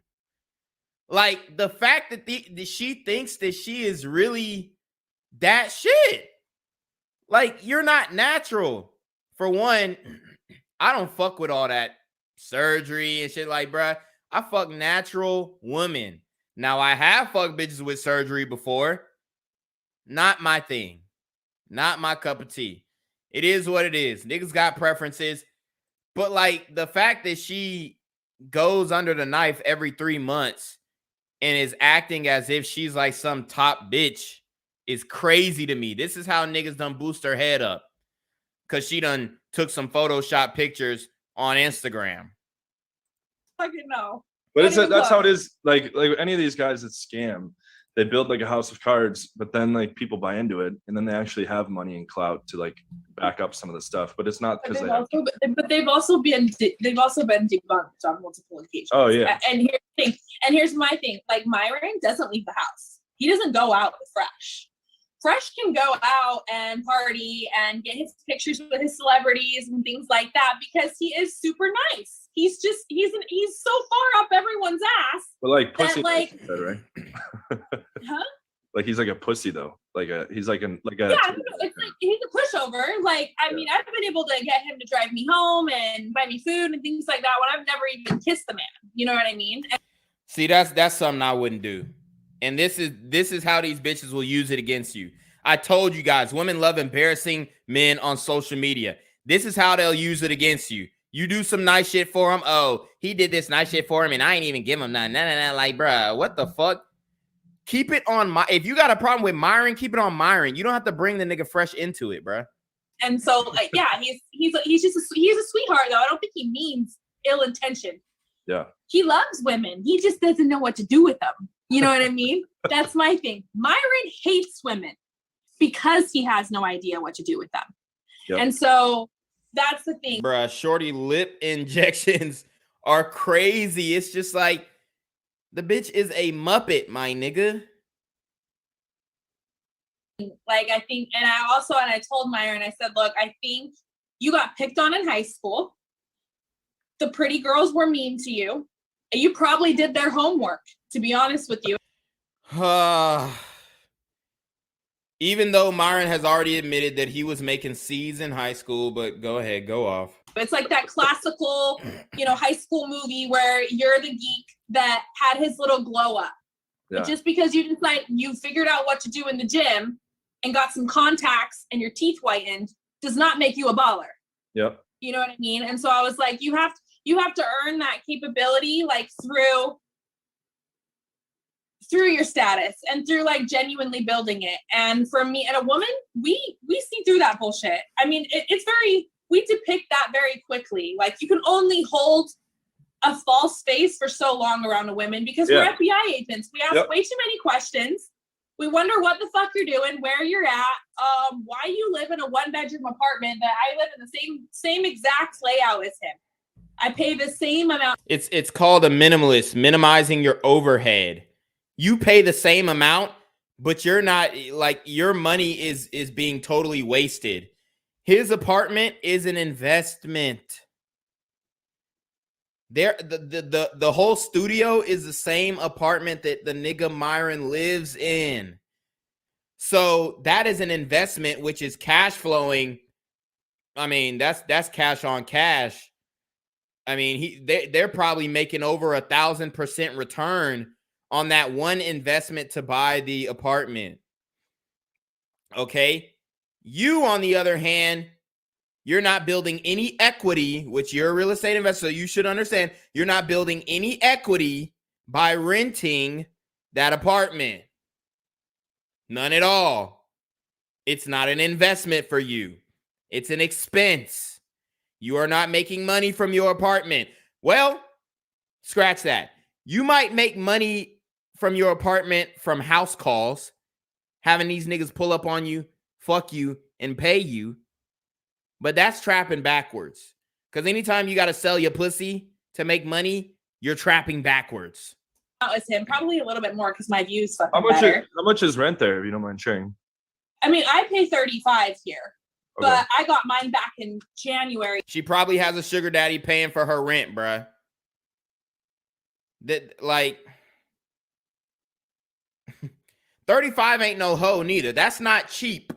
Like, the fact that she thinks that she is really that shit. Like, you're not natural. For one, I don't fuck with all that surgery and shit. Like, bruh, I fuck natural women. Now, I have fucked bitches with surgery before. Not my thing. Not my cup of tea. It is what it is. Niggas got preferences. But, like, the fact that she goes under the knife every 3 months and is acting as if she's, like, some top bitch is crazy to me. This is how niggas done boost her head up. Because she done took some Photoshop pictures on Instagram. Fucking no. But that's how it is. Like any of these guys that scam, they build like a house of cards, but then like people buy into it, and then they actually have money and clout to like back up some of the stuff. But it's not because they've also been debunked on multiple occasions. Oh yeah. And here's the thing. And here's my thing. Like, Myron doesn't leave the house. He doesn't go out with fresh. Fresh can go out and party and get his pictures with his celebrities and things like that because he is super nice. He's so far up everyone's ass. But like that, pussy, like, right? huh? Like he's like a pussy though. He's like a Yeah, it's like he's a pushover. Like, I mean, I've been able to get him to drive me home and buy me food and things like that when I've never even kissed the man. You know what I mean? See, that's something I wouldn't do. And this is how these bitches will use it against you. I told you guys, women love embarrassing men on social media. This is how they'll use it against you. You do some nice shit for him. Oh, he did this nice shit for him and I ain't even give him nothing. Nah. Like, bruh, what the fuck? Keep it on if you got a problem with Myron, keep it on Myron. You don't have to bring the nigga Fresh into it, bruh. And so, like, yeah, he's a sweetheart though. I don't think he means ill intention. Yeah. He loves women. He just doesn't know what to do with them. You know what I mean? That's my thing. Myron hates women because he has no idea what to do with them. Yep. And so that's the thing. Bruh, shorty lip injections are crazy. It's just like, the bitch is a Muppet, my nigga. Like, I think, and I told Myron, I said, look, I think you got picked on in high school. The pretty girls were mean to you. And you probably did their homework, to be honest with you. Even though Myron has already admitted that he was making C's in high school, but go ahead, go off. It's like that classical, high school movie where you're the geek that had his little glow up. Yeah. But just because you figured out what to do in the gym and got some contacts and your teeth whitened does not make you a baller. Yep. You know what I mean? And so I was like, you have to earn that capability, like through your status and through like genuinely building it. And for me and a woman, we see through that bullshit. I mean, we depict that very quickly. Like, you can only hold a false face for so long around a woman because we're FBI agents. We ask way too many questions. We wonder what the fuck you're doing, where you're at, why you live in a 1-bedroom apartment that I live in the same exact layout as him. I pay the same amount. It's called a minimalist, minimizing your overhead. You pay the same amount, but you're not, like, your money is being totally wasted. His apartment is an investment. The whole studio is the same apartment that the nigga Myron lives in. So that is an investment, which is cash flowing. I mean, that's cash on cash. I mean, they're probably making over 1,000% return on that one investment to buy the apartment. Okay. You, on the other hand, you're not building any equity, which you're a real estate investor. So you should understand you're not building any equity by renting that apartment. None at all. It's not an investment for you. It's an expense. You are not making money from your apartment. Well, scratch that. You might make money from your apartment from house calls, having these niggas pull up on you, fuck you, and pay you. But that's trapping backwards. Because anytime you got to sell your pussy to make money, you're trapping backwards. As him, probably a little bit more because my view's fucking better. How much is rent there, if you don't mind sharing? I mean, I pay $35 here, but I got mine back in January. She probably has a sugar daddy paying for her rent, bruh. That, like, 35 ain't no hoe neither. That's not cheap.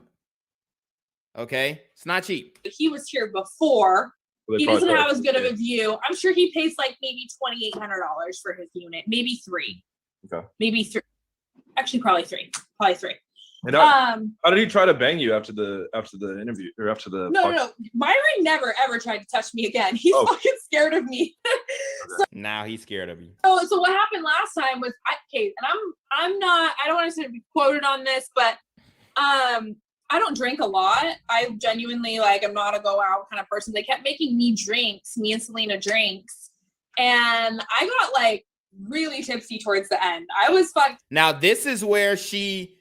Okay? It's not cheap. He was here before. He doesn't have as good of a view. I'm sure he pays like maybe $2,800 for his unit. Maybe $3. Okay. Maybe $3. Actually, probably $3. And how did he try to bang you after the interview or after the? No. Myron never ever tried to touch me again. He's fucking scared of me. So, now he's scared of you. So what happened last time was and I'm not. I don't want to be quoted on this, but I don't drink a lot. I genuinely I'm not a go out kind of person. They kept making me drinks, me and Selena drinks, and I got really tipsy towards the end. I was fucked. Now this is where she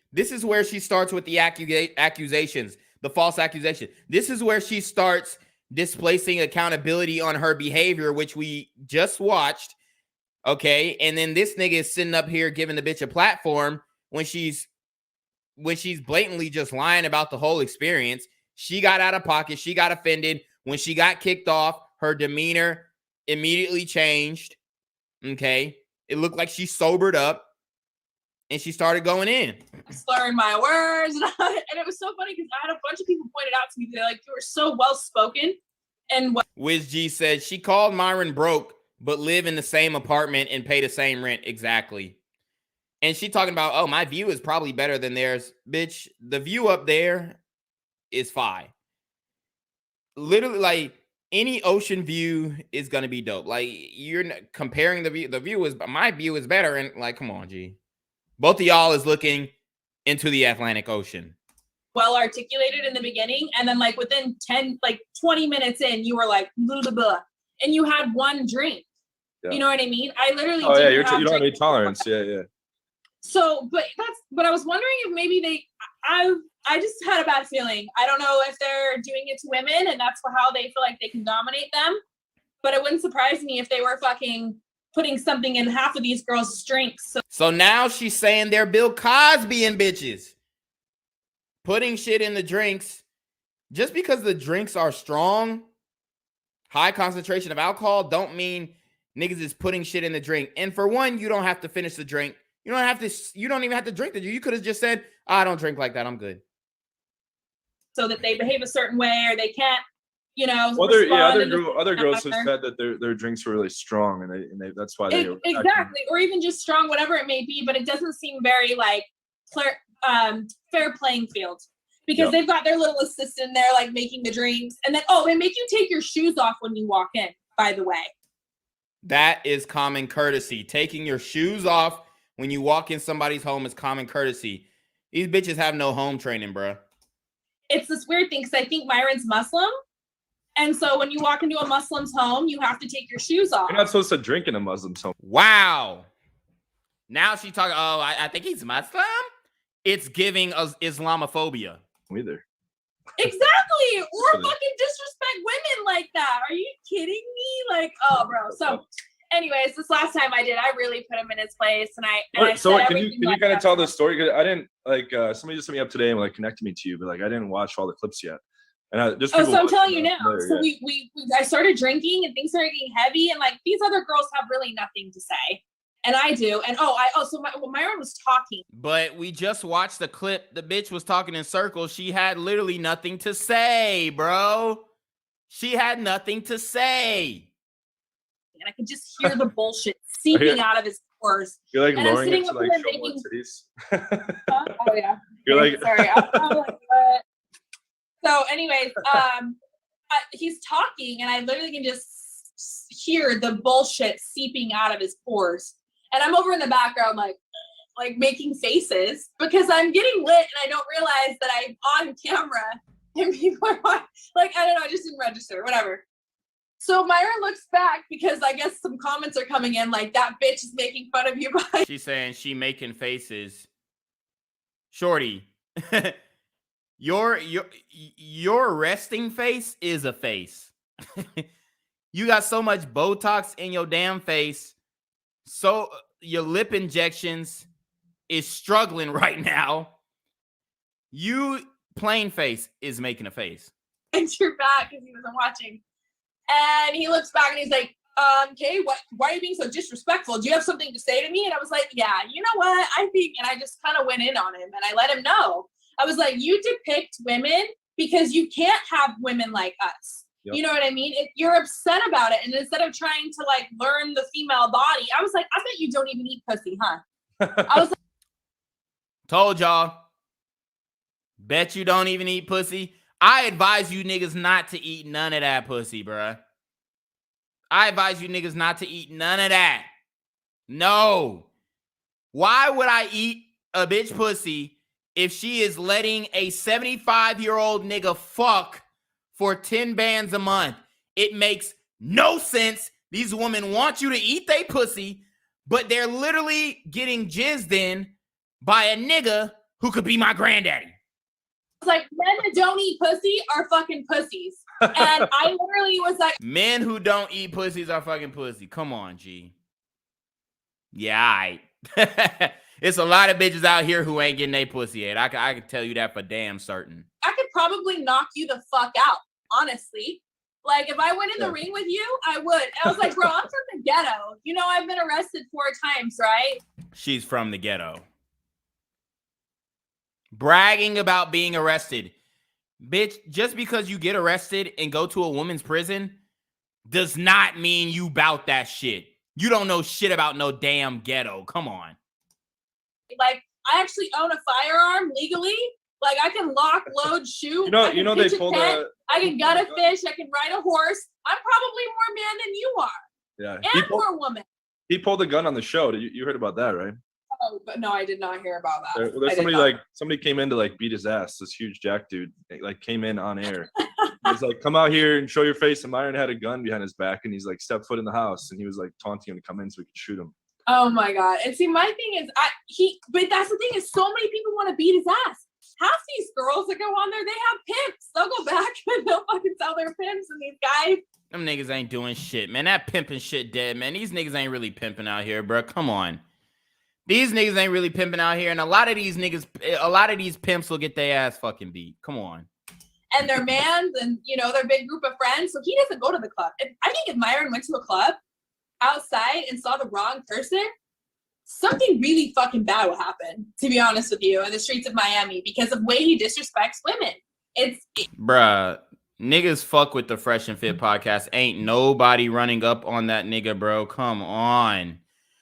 starts with the accusations, the false accusation. This is where she starts displacing accountability on her behavior, which we just watched. Okay. And then this nigga is sitting up here giving the bitch a platform when she's when she's blatantly just lying about the whole experience. She got out of pocket. She got offended. When she got kicked off, her demeanor immediately changed. Okay. It looked like she sobered up and she started going in. Slurring my words. And it was so funny because I had a bunch of people pointed out to me. They're like, you were so well spoken. And Wiz G said she called Myron broke, but live in the same apartment and pay the same rent. Exactly. And she talking about, oh, my view is probably better than theirs. Bitch, the view up there is fine. Literally, like, any ocean view is going to be dope. Like, you're comparing the view. The view is, my view is better. And like, come on, G. Both of y'all is looking into the Atlantic Ocean. Well articulated in the beginning. And then like within 20 minutes in, you were like, blah, blah, blah, and you had one drink. Yeah. You know what I mean? I literally you don't have any tolerance. Yeah. So, but I was wondering if maybe I just had a bad feeling. I don't know if they're doing it to women and that's how they feel like they can dominate them. But it wouldn't surprise me if they were fucking putting something in half of these girls' drinks. So now she's saying they're Bill Cosby and bitches. Putting shit in the drinks. Just because the drinks are strong, high concentration of alcohol, don't mean niggas is putting shit in the drink. And for one, you don't have to finish the drink. You don't even have to drink the drink. You could have just said, I don't drink like that. I'm good. So that they behave a certain way or they can't, other girls have said that their drinks were really strong and they that's why they exactly, or even just strong, whatever it may be, but it doesn't seem very like fair playing field because they've got their little assistant there like making the drinks, and then they make you take your shoes off when you walk in, by the way. That is common courtesy. Taking your shoes off when you walk in somebody's home is common courtesy. These bitches have no home training, bro. It's this weird thing because I think Myron's Muslim. And so when you walk into a Muslim's home, you have to take your shoes off. You're not supposed to drink in a Muslim's home. Wow. Now she's talking, I think he's Muslim? It's giving us Islamophobia. Either. Exactly. Or fucking disrespect women like that. Are you kidding me? Like, oh, bro. So anyways, this last time I really put him in his place. Can you kind of tell the story? Because I didn't, somebody just hit me up today and like connected me to you, but like I didn't watch all the clips yet. And so I'm telling you now. So I started drinking and things started getting heavy, and like these other girls have really nothing to say, and I do. And Myron was talking, but we just watched the clip. The bitch was talking in circles. She had literally nothing to say, bro. She had nothing to say, and I could just hear the bullshit seeping out of his pores. You're like and lowering it to like show more titties. Oh yeah. You're like sorry. I'm like what? So anyways, he's talking and I literally can just hear the bullshit seeping out of his pores. And I'm over in the background like making faces because I'm getting lit and I don't realize that I'm on camera and people are like, I don't know, I just didn't register, whatever. So Myron looks back because I guess some comments are coming in like that bitch is making fun of you. She's saying she making faces. Shorty. Your resting face is a face. You got so much Botox in your damn face. So your lip injections is struggling right now. You plain face is making a face. And you're back because he wasn't watching. And he looks back and he's like, okay, why are you being so disrespectful? Do you have something to say to me? And I was like, yeah, you know what? I think, and I just kind of went in on him and I let him know. I was like, you depict women because you can't have women like us. Yep. You know what I mean? You're upset about it. And instead of trying to like learn the female body, I was like, I bet you don't even eat pussy, huh? I was like, told y'all. Bet you don't even eat pussy. I advise you niggas not to eat none of that pussy, bruh. I advise you niggas not to eat none of that. No. Why would I eat a bitch pussy if she is letting a 75-year-old nigga fuck for 10 bands a month? It makes no sense. These women want you to eat they pussy, but they're literally getting jizzed in by a nigga who could be my granddaddy. It's like, men that don't eat pussy are fucking pussies. And I literally was like, men who don't eat pussies are fucking pussy. Come on, G. Yeah, It's a lot of bitches out here who ain't getting their pussy ate. I can tell you that for damn certain. I could probably knock you the fuck out, honestly. Like, if I went in the ring with you, I would. I was like, bro, I'm from the ghetto. You know, I've been arrested 4 times, right? She's from the ghetto. Bragging about being arrested. Bitch, just because you get arrested and go to a woman's prison does not mean you bout that shit. You don't know shit about no damn ghetto. Come on. Like, I actually own a firearm legally. Like, I can lock, load, shoot. You know they pulled a. I can gut a fish. I can ride a horse. I'm probably more man than you are. Yeah. And more woman. He pulled a gun on the show. You heard about that, right? Oh, but no, I did not hear about that. There's somebody came in to like beat his ass. This huge Jack dude like came in on air. He's like, come out here and show your face. And Myron had a gun behind his back, and he's like, step foot in the house, and he was like taunting him to come in so we could shoot him. Oh my god! And see, my thing is, but that's the thing is, so many people want to beat his ass. Half these girls that go on there, they have pimps. They'll go back and they'll fucking sell their pimps, and these guys. Them niggas ain't doing shit, man. That pimping shit dead, man. These niggas ain't really pimping out here, bro. Come on. These niggas ain't really pimping out here, and a lot of these pimps will get their ass fucking beat. Come on. And their mans and, you know, their big group of friends. So he doesn't go to the club. I think if Myron went to a club outside and saw the wrong person, something really fucking bad will happen, to be honest with you, in the streets of Miami because of the way he disrespects women. Bruh, niggas fuck with the Fresh and Fit podcast. Ain't nobody running up on that nigga, bro. Come on.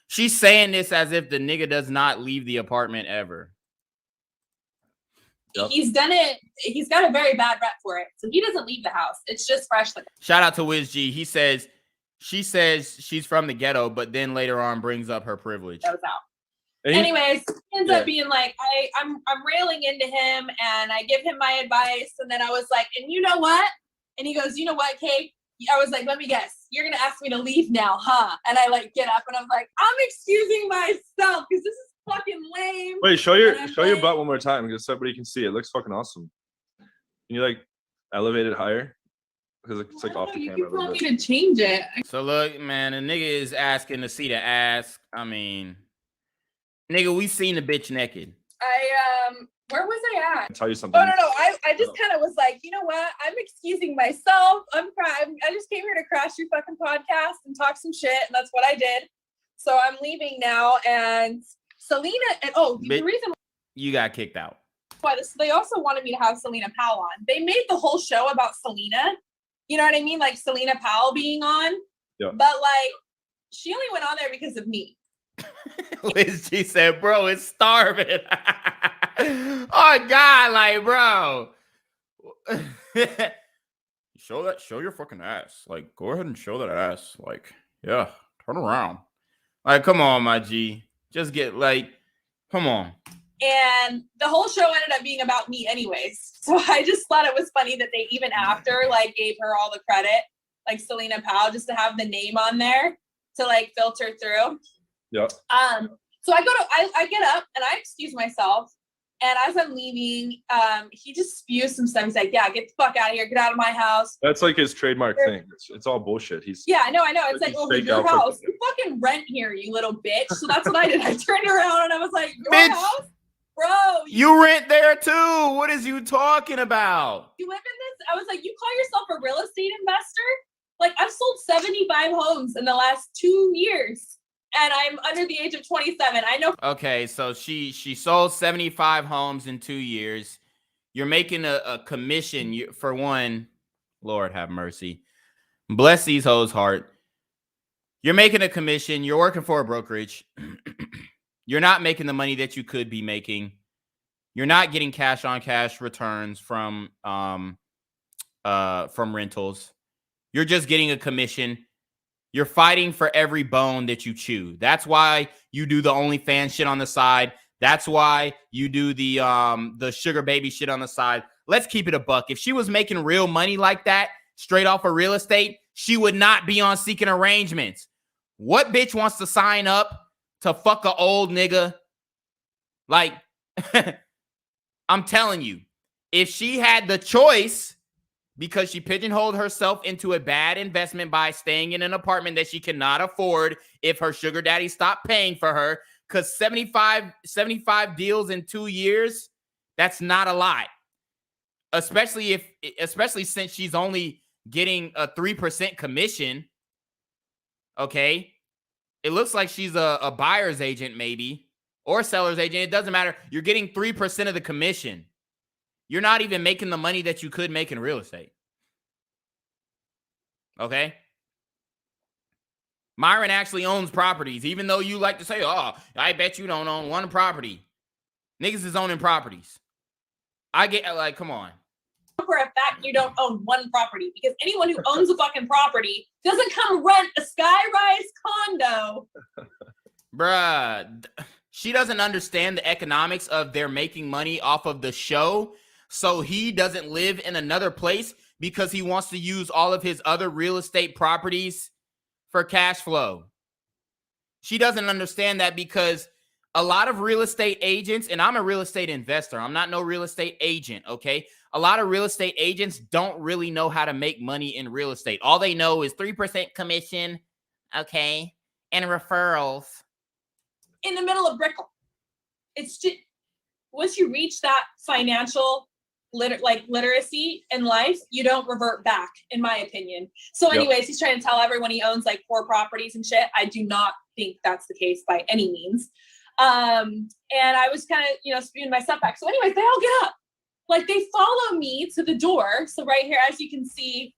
She's saying this as if the nigga does not leave the apartment ever. Yep. He's done it. He's got a very bad rep for it. So he doesn't leave the house. It's just Fresh. Shout out to Wiz G. She says she's from the ghetto, but then later on brings up her privilege. That was out. Anyways, he ends up being like, I'm railing into him and I give him my advice. And then I was like, and you know what? And he goes, you know what, Kate? I was like, let me guess. You're going to ask me to leave now, huh? And I like get up and I'm like, I'm excusing myself because this is fucking lame. Wait, show your butt one more time because everybody can see it. It looks fucking awesome. Can you like elevate it higher? Because it's like off the camera. You want me to change it. So look, man, a nigga is asking to see the ass. I mean, nigga, we seen the bitch naked. Where was I at? I'll tell you something. Oh no, I just kind of was like, you know what? I'm excusing myself. I just came here to crash your fucking podcast and talk some shit, and that's what I did. So I'm leaving now, and Selena, and the reason you got kicked out. Why they also wanted me to have Selena Powell on. They made the whole show about Selena. You know what I mean? Like Selena Powell being on. Yeah. But like, she only went on there because of me. Liz G said, bro, it's starving. Oh God, like, bro. show your fucking ass. Like, go ahead and show that ass. Like, yeah, turn around. Like, come on, my G. Just get like, come on. And the whole show ended up being about me anyways. So I just thought it was funny that they even after like gave her all the credit, like Selena Powell, just to have the name on there to like filter through. Yeah. So I get up and I excuse myself. And as I'm leaving, he just spews some stuff. He's like, yeah, get the fuck out of here. Get out of my house. That's like his trademark thing. It's all bullshit. Yeah, I know. It's like, over your house. You fucking rent here, you little bitch. So that's what I did. I turned around and I was like, your house? Bro. You rent there too. What is you talking about? You live in this? I was like, you call yourself a real estate investor? Like, I've sold 75 homes in the last 2 years. And I'm under the age of 27. I know. Okay, so she sold 75 homes in 2 years. You're making a commission for one. Lord have mercy. Bless these hoes' heart. You're making a commission. You're working for a brokerage. You're not making the money that you could be making. You're not getting cash on cash returns from rentals. You're just getting a commission. You're fighting for every bone that you chew. That's why you do the OnlyFans shit on the side. That's why you do the sugar baby shit on the side. Let's keep it a buck. If she was making real money like that, straight off of real estate, she would not be on Seeking Arrangements. What bitch wants to sign up to fuck a old nigga? Like, I'm telling you, if she had the choice, because she pigeonholed herself into a bad investment by staying in an apartment that she cannot afford if her sugar daddy stopped paying for her, because 75 deals in 2 years, that's not a lot. Especially since she's only getting a 3% commission. Okay. It looks like she's a buyer's agent, maybe, or seller's agent. It doesn't matter. You're getting 3% of the commission. You're not even making the money that you could make in real estate. Okay. Myron actually owns properties, even though you like to say, oh, I bet you don't own one property. Niggas is owning properties. I get, like, come on. For a fact, you don't own one property, because anyone who owns a fucking property doesn't come rent a skyrise condo. Bruh, she doesn't understand the economics of they're making money off of the show. So he doesn't live in another place because he wants to use all of his other real estate properties for cash flow. She doesn't understand that, because a lot of real estate agents, and I'm a real estate investor, I'm not no real estate agent, okay? A lot of real estate agents don't really know how to make money in real estate. All they know is 3% commission, okay, and referrals. In the middle of Brickell. It's just, once you reach that financial literacy in life, you don't revert back, in my opinion. So anyways, he's trying to tell everyone he owns like 4 properties and shit. I do not think that's the case by any means. And I was kind of, spewing my stuff back. So anyways, they all get up. Like, they follow me to the door. So right here, as you can see,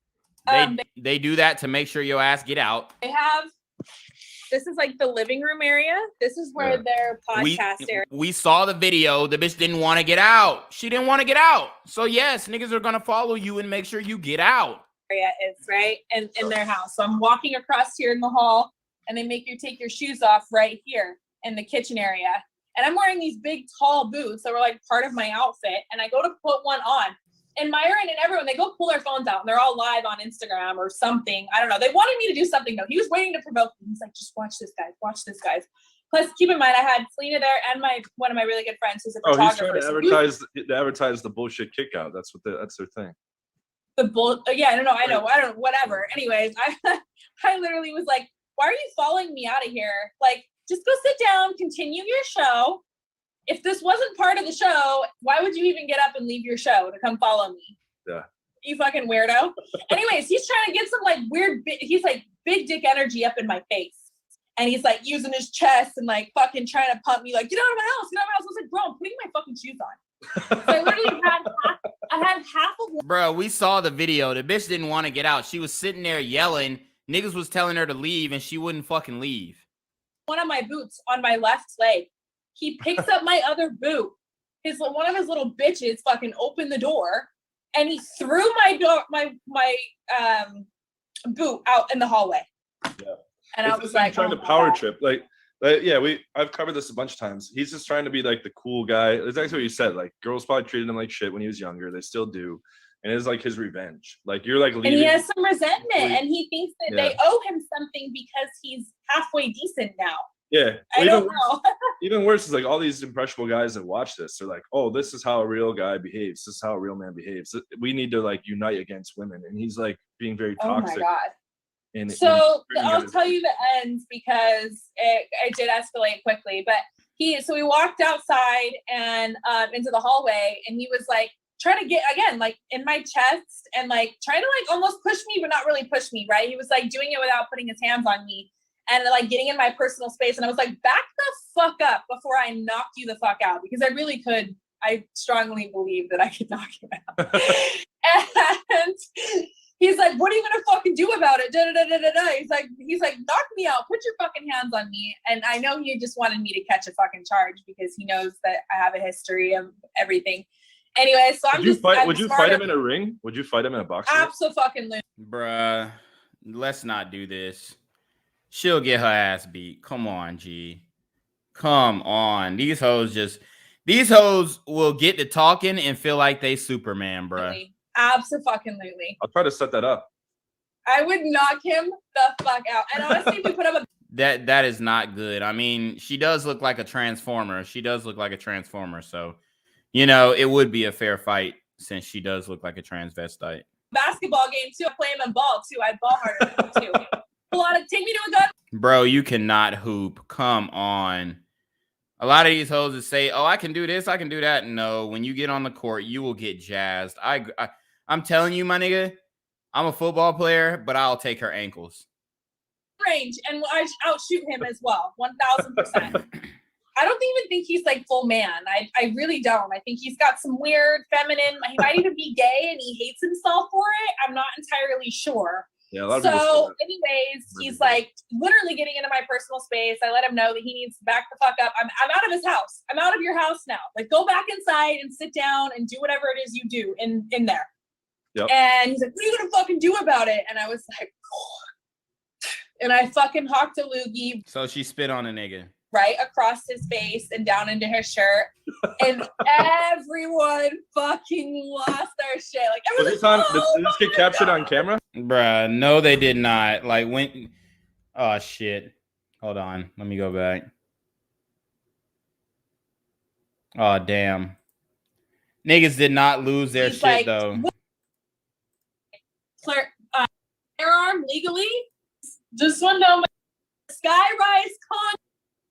they do that to make sure your ass get out. they have, this is like the living room area. This is where their podcast area. We saw the video. The bitch didn't want to get out. She didn't want to get out. So yes, niggas are going to follow you and make sure you get out. Area is right in their house. So I'm walking across here in the hall, and they make you take your shoes off right here in the kitchen area. And I'm wearing these big tall boots that were like part of my outfit. And I go to put one on, and Myron and everyone, they go pull their phones out, and they're all live on Instagram or something. I don't know. They wanted me to do something though. He was waiting to provoke me. He's like, just watch this, guys. Watch this, guys. Plus, keep in mind, I had Selena there and one of my really good friends who's a photographer. He's trying to advertise the bullshit kick out. That's their thing. Yeah, no, I don't know, whatever. Anyways, I literally was like, why are you following me out of here? Like, just go sit down, continue your show. If this wasn't part of the show, why would you even get up and leave your show to come follow me? Yeah. You fucking weirdo. Anyways, he's trying to get some like weird, he's like big dick energy up in my face. And he's like using his chest and like fucking trying to pump me like, get out of my house, get out of my house. I was like, bro, I'm putting my fucking shoes on. So I literally had half of one. Bro, we saw the video. The bitch didn't want to get out. She was sitting there yelling. Niggas was telling her to leave, and she wouldn't fucking leave. One of my boots on my left leg. He picks up my other boot. One of his little bitches fucking opened the door, and he threw my boot out in the hallway. Yeah. And I was like, trying to power trip. I've covered this a bunch of times. He's just trying to be like the cool guy. That's actually what you said. Like, girls probably treated him like shit when he was younger. They still do. And it's like his revenge. Like, you're like leaving. And he has some resentment, and he thinks that they owe him something because he's halfway decent now. Yeah. I don't know. Even worse is like all these impressionable guys that watch this. They're like, oh, this is how a real guy behaves. This is how a real man behaves. We need to like unite against women. And he's like being very toxic. Oh my God. So I'll tell you the ends, because it did escalate quickly. But so we walked outside and into the hallway, and he was like trying to get again like in my chest and like trying to like almost push me, but not really push me. Right? He was like doing it without putting his hands on me and like getting in my personal space. And I was like, back the fuck up before I knock you the fuck out, because I really could. I strongly believe that I could knock him out. And he's like, what are you gonna fucking do about it? Da, da, da, da, da. He's like, knock me out, put your fucking hands on me. And I know he just wanted me to catch a fucking charge because he knows that I have a history of everything. Anyway, so would you fight him in a ring? Would you fight him in a boxing? Absolutely. Bruh, let's not do this. She'll get her ass beat. Come on, G. Come on. These hoes will get to talking and feel like they Superman, bruh. Absolutely. I'll try to set that up. I would knock him the fuck out. And honestly, if we put up a that is not good. I mean, she does look like a transformer. So, it would be a fair fight since she does look like a transvestite. Basketball game too. I play him in ball too. I ball harder than him too. Take me to a gun. Bro, you cannot hoop. Come on. A lot of these hoes that say, "Oh, I can do this, I can do that." No, when you get on the court, you will get jazzed. I'm telling you, my nigga, I'm a football player, but I'll take her ankles. Range, and I outshoot him as well, 1000%. I don't even think he's like full man. I really don't. I think he's got some weird feminine. He might even be gay and he hates himself for it. I'm not entirely sure. Yeah, a lot of people say So, that. anyways, he's like literally getting into my personal space. I let him know that he needs to back the fuck up. I'm out of his house. I'm out of your house now. Like, go back inside and sit down and do whatever it is you do in there. Yep. And he's like, "What are you gonna fucking do about it?" And I was like, "Oh." And I fucking hawked a loogie So she spit on a nigga. right across his face and down into his shirt, and everyone fucking lost their shit. Like, Was everyone's this on? like, Did this get captured on camera? Bruh, no, they did not. Like, when... Oh, shit. Hold on. Let me go back. Oh, damn. Niggas did not lose their He's shit, like, though. firearm legally. Just want to know, Skyrise con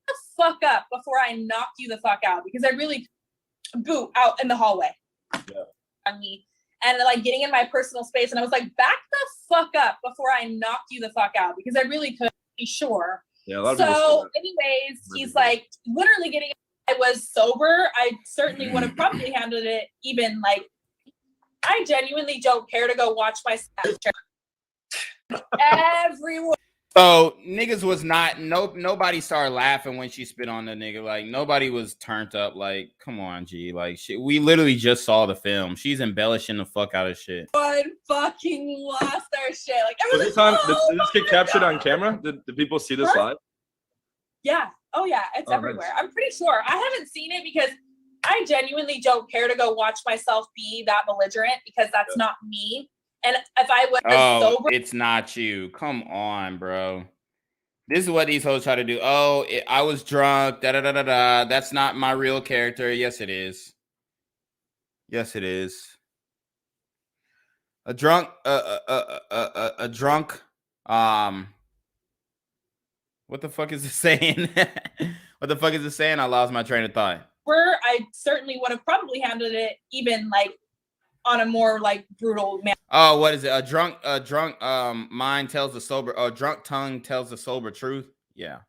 the fuck up before I knock you the fuck out, because I really boot out in the hallway on me and like getting in my personal space, and I was like, back the fuck up before I knock you the fuck out, because I really could be sure. Yeah, a lot of people say So, that. anyways, he's like literally getting. I was sober. I certainly would have probably handled it even like. I genuinely don't care to go watch my Snapchat. Everyone. So niggas was not nobody started laughing when she spit on the nigga. Like, nobody was turned up. Like, come on, G. Like, shit, we literally just saw the film. She's embellishing the fuck out of shit. Everyone fucking lost their shit. Like, Was everyone's this on? like, Did this get captured on camera? Did people see this live? yeah. Oh yeah, it's Oh, everywhere. nice. I'm pretty sure. I haven't seen it because I genuinely don't care to go watch myself be that belligerent, because that's not me. And if I was sober, It's not you. Come on, bro. This is what these hoes try to do. Oh, I was drunk. Da da da da da. That's not my real character. Yes, it is. Yes, it is. A drunk. A drunk. What the fuck is it saying? What the fuck is it saying? I lost my train of thought. I certainly would have probably handled it even like on a more like brutal manner. Oh, what is it? A drunk mind tells the sober, a drunk tongue tells the sober truth. Yeah.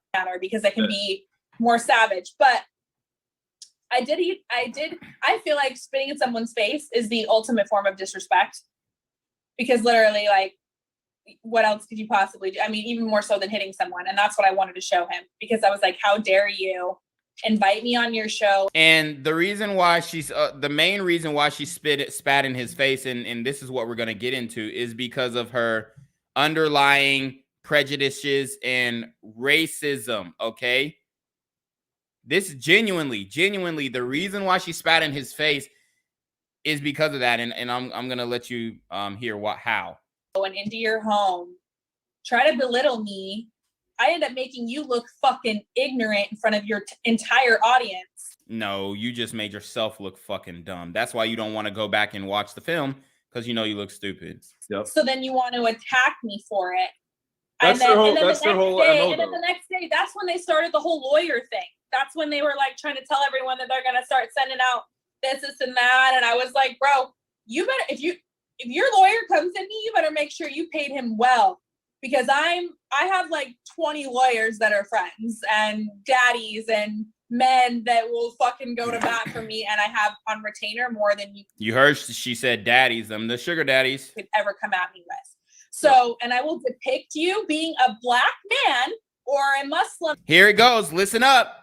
Because it can be more savage. But I feel like spitting in someone's face is the ultimate form of disrespect. Because literally, like, what else could you possibly do? I mean, even more so than hitting someone. And that's what I wanted to show him, because I was like, how dare you invite me on your show? And the reason why she's the main reason why she spat in his face, and this is what we're gonna get into, is because of her underlying prejudices and racism. Okay, this genuinely the reason why she spat in his face is because of that, and I'm gonna let you hear how. Going into your home, try to belittle me. I end up making you look fucking ignorant in front of your entire audience. No, you just made yourself look fucking dumb. That's why you don't want to go back and watch the film, because you know you look stupid. Yep. So then you want to attack me for it. That's their whole MO, And then the next day, that's when they started the whole lawyer thing. That's when they were like trying to tell everyone that they're gonna start sending out this and that. And I was like, bro, you better, if your lawyer comes at me, you better make sure you paid him well. Because I have like 20 lawyers that are friends and daddies and men that will fucking go to bat for me, and I have on retainer more than you heard she said daddies, them the sugar daddies could ever come at me with. So, and I will depict you being a black man or a Muslim. Here it goes. Listen up.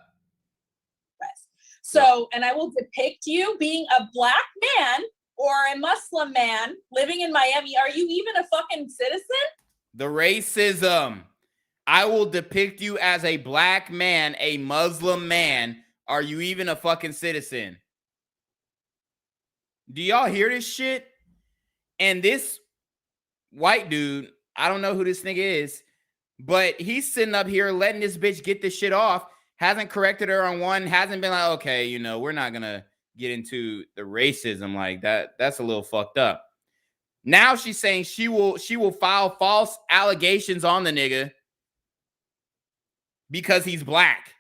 So, and I will depict you being a black man or a Muslim man living in Miami. Are you even a fucking citizen? The racism. I will depict you as a black man, a Muslim man. Are you even a fucking citizen? Do y'all hear this shit? And this white dude, I don't know who this nigga is, but he's sitting up here letting this bitch get this shit off. Hasn't corrected her on one. Hasn't been like, okay, you know, we're not gonna get into the racism like that. That's a little fucked up. Now she's saying she will file false allegations on the nigga because he's black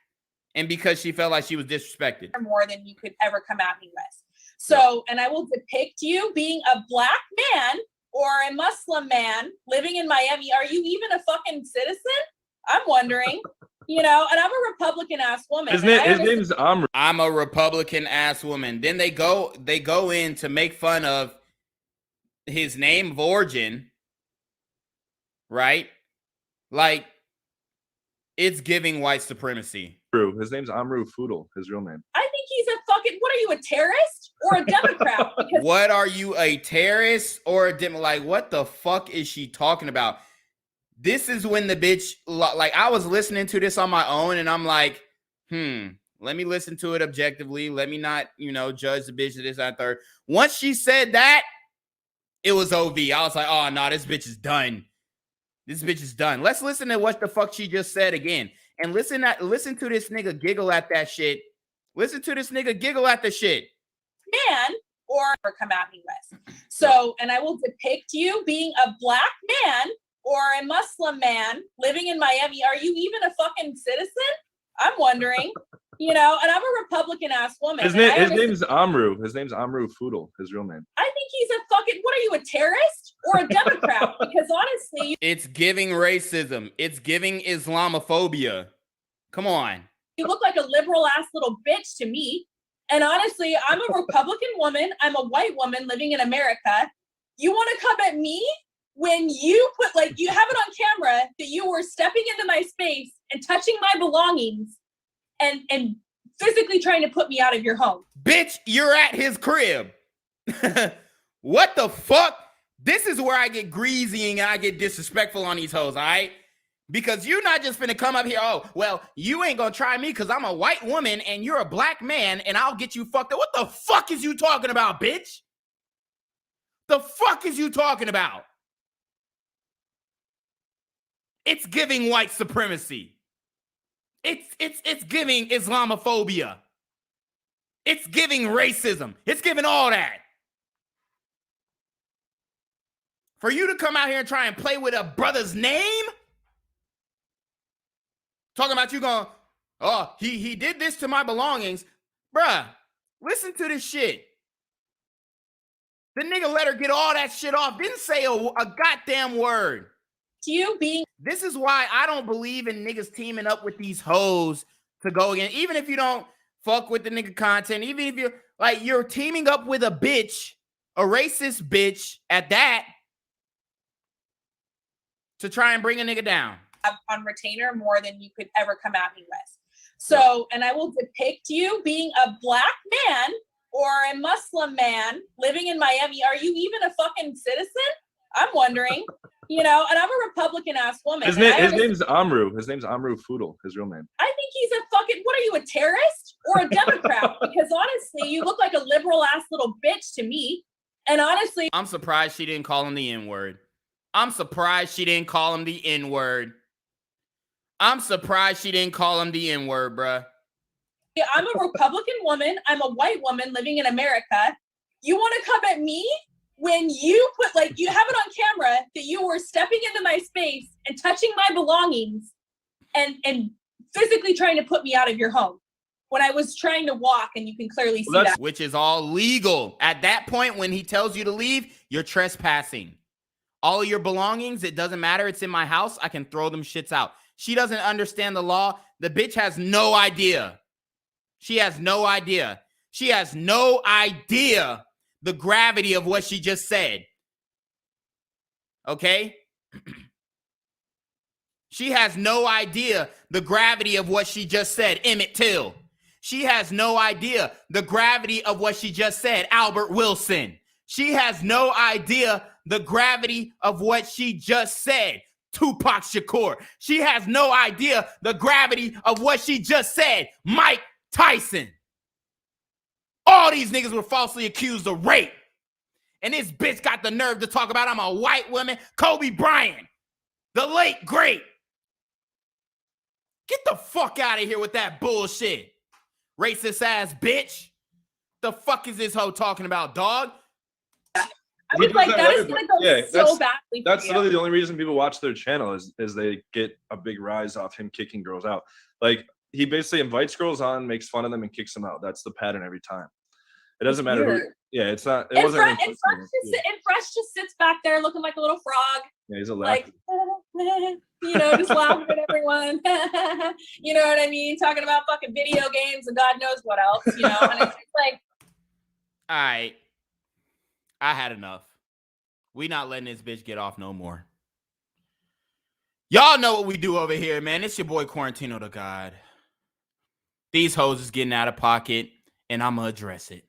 And because she felt like she was disrespected. More than you could ever come at me with. So, and I will depict you being a black man or a Muslim man living in Miami. Are you even a fucking citizen? I'm wondering. You know, and I'm a Republican ass woman. His name's Amru. I'm a Republican ass woman. Then they go in to make fun of his name of origin, right? Like, it's giving white supremacy. His name's Amru Foodle, his real name. I think he's a fucking, what are you, a terrorist or a Democrat? Because what are you, a terrorist or a Democrat? Like, what the fuck is she talking about? This is when the bitch, like, I was listening to this on my own and I'm like, let me listen to it objectively. Let me not, judge the bitch of this, that, third. Once she said that, it was OV. I was like, oh, no, this bitch is done. This bitch is done. Let's listen to what the fuck she just said again. And listen to this nigga giggle at that shit. Listen to this nigga giggle at the shit. Man, or come at me with. So, and I will depict you being a black man or a Muslim man living in Miami. Are you even a fucking citizen? I'm wondering. And I'm a Republican ass woman. His name's Amru. His name's Amru Foodle, his real name. I think he's a fucking, what are you, a terrorist or a Democrat? Because honestly, it's giving racism. It's giving Islamophobia. Come on. You look like a liberal ass little bitch to me. And honestly, I'm a Republican woman. I'm a white woman living in America. You want to come at me when you you have it on camera that you were stepping into my space and touching my belongings and physically trying to put me out of your home. Bitch, you're at his crib. What the fuck? This is where I get greasy and I get disrespectful on these hoes, all right? Because you're not just finna come up here, oh, well, you ain't gonna try me because I'm a white woman and you're a black man and I'll get you fucked up. What the fuck is you talking about, bitch? The fuck is you talking about? It's giving white supremacy. It's giving Islamophobia. It's giving racism. It's giving all that. For you to come out here and try and play with a brother's name? Talking about you going, oh, he did this to my belongings. Bruh, listen to this shit. The nigga let her get all that shit off. Didn't say a goddamn word. This is why I don't believe in niggas teaming up with these hoes to go again. Even if you don't fuck with the nigga content, even if you're like, you're teaming up with a bitch, a racist bitch at that, to try and bring a nigga down. On retainer more than you could ever come at me with. So, and I will depict you being a black man or a Muslim man living in Miami. Are you even a fucking citizen? I'm wondering. And I'm a Republican ass woman. His name's Amru. His name's Amru Foodle, his real name. I think he's a fucking, what are you, a terrorist or a Democrat? Because honestly, you look like a liberal ass little bitch to me. And honestly, I'm surprised she didn't call him the N-word. I'm surprised she didn't call him the N-word. I'm surprised she didn't call him the N-word, bruh. Yeah, I'm a Republican woman. I'm a white woman living in America. You want to come at me when you you have it on camera that you were stepping into my space and touching my belongings and physically trying to put me out of your home when I was trying to walk, and you can clearly see that. Which is all legal. At that point, when he tells you to leave, you're trespassing. All of your belongings, it doesn't matter. It's in my house. I can throw them shits out. She doesn't understand the law. The bitch has no idea. She has no idea. She has no idea the gravity of what she just said. Okay? She has no idea the gravity of what she just said. Emmett Till. She has no idea the gravity of what she just said. Albert Wilson. She has no idea the gravity of what she just said. Tupac Shakur. She has no idea the gravity of what she just said. Mike Tyson. All these niggas were falsely accused of rape. And this bitch got the nerve to talk about I'm a white woman. Kobe Bryant. The late great. Get the fuck out of here with that bullshit. Racist ass bitch. The fuck is this hoe talking about, dog? I was like, that is going to go so badly. That's literally the only reason people watch their channel is they get a big rise off him kicking girls out. Like, he basically invites girls on, makes fun of them, and kicks them out. That's the pattern every time. It doesn't matter who. Yeah, it's not. It wasn't. And Fresh just sits back there looking like a little frog. Yeah, he's a like, just laughing at everyone. You know what I mean? Talking about fucking video games and God knows what else. And it's just like, all right, I had enough. We not letting this bitch get off no more. Y'all know what we do over here, man. It's your boy Quarantino Da GAWD. These hoes is getting out of pocket, and I'ma address it.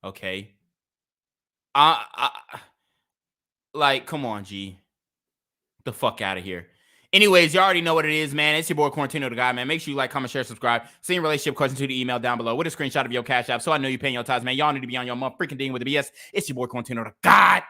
Okay. Like, come on, G. Get the fuck out of here. Anyways, you already know what it is, man. It's your boy Quarantino Da GAWD, man. Make sure you like, comment, share, subscribe. Send your relationship question to the email down below with a screenshot of your Cash App so I know you're paying your tithes, man. Y'all need to be on your month freaking ding with the BS. It's your boy Quarantino Da GAWD.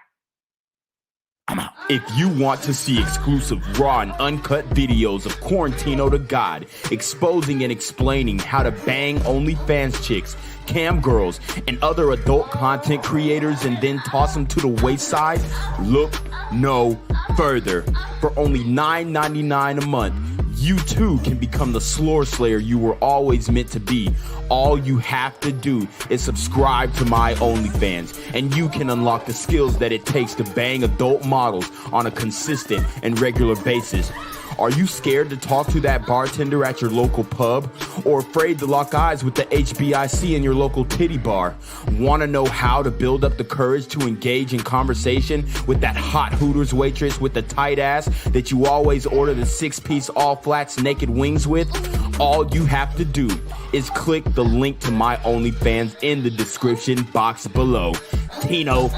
I'm out. If you want to see exclusive raw and uncut videos of Quarantino Da GAWD exposing and explaining how to bang OnlyFans chicks, cam girls, and other adult content creators and then toss them to the wayside, look no further. For only $9.99 a month, you too can become the Slore Slayer you were always meant to be. All you have to do is subscribe to my OnlyFans, and you can unlock the skills that it takes to bang adult models on a consistent and regular basis. Are you scared to talk to that bartender at your local pub? Or afraid to lock eyes with the HBIC in your local titty bar? Want to know how to build up the courage to engage in conversation with that hot Hooters waitress with the tight ass that you always order the 6-piece all flats naked wings with? All you have to do is click the link to my OnlyFans in the description box below. Tino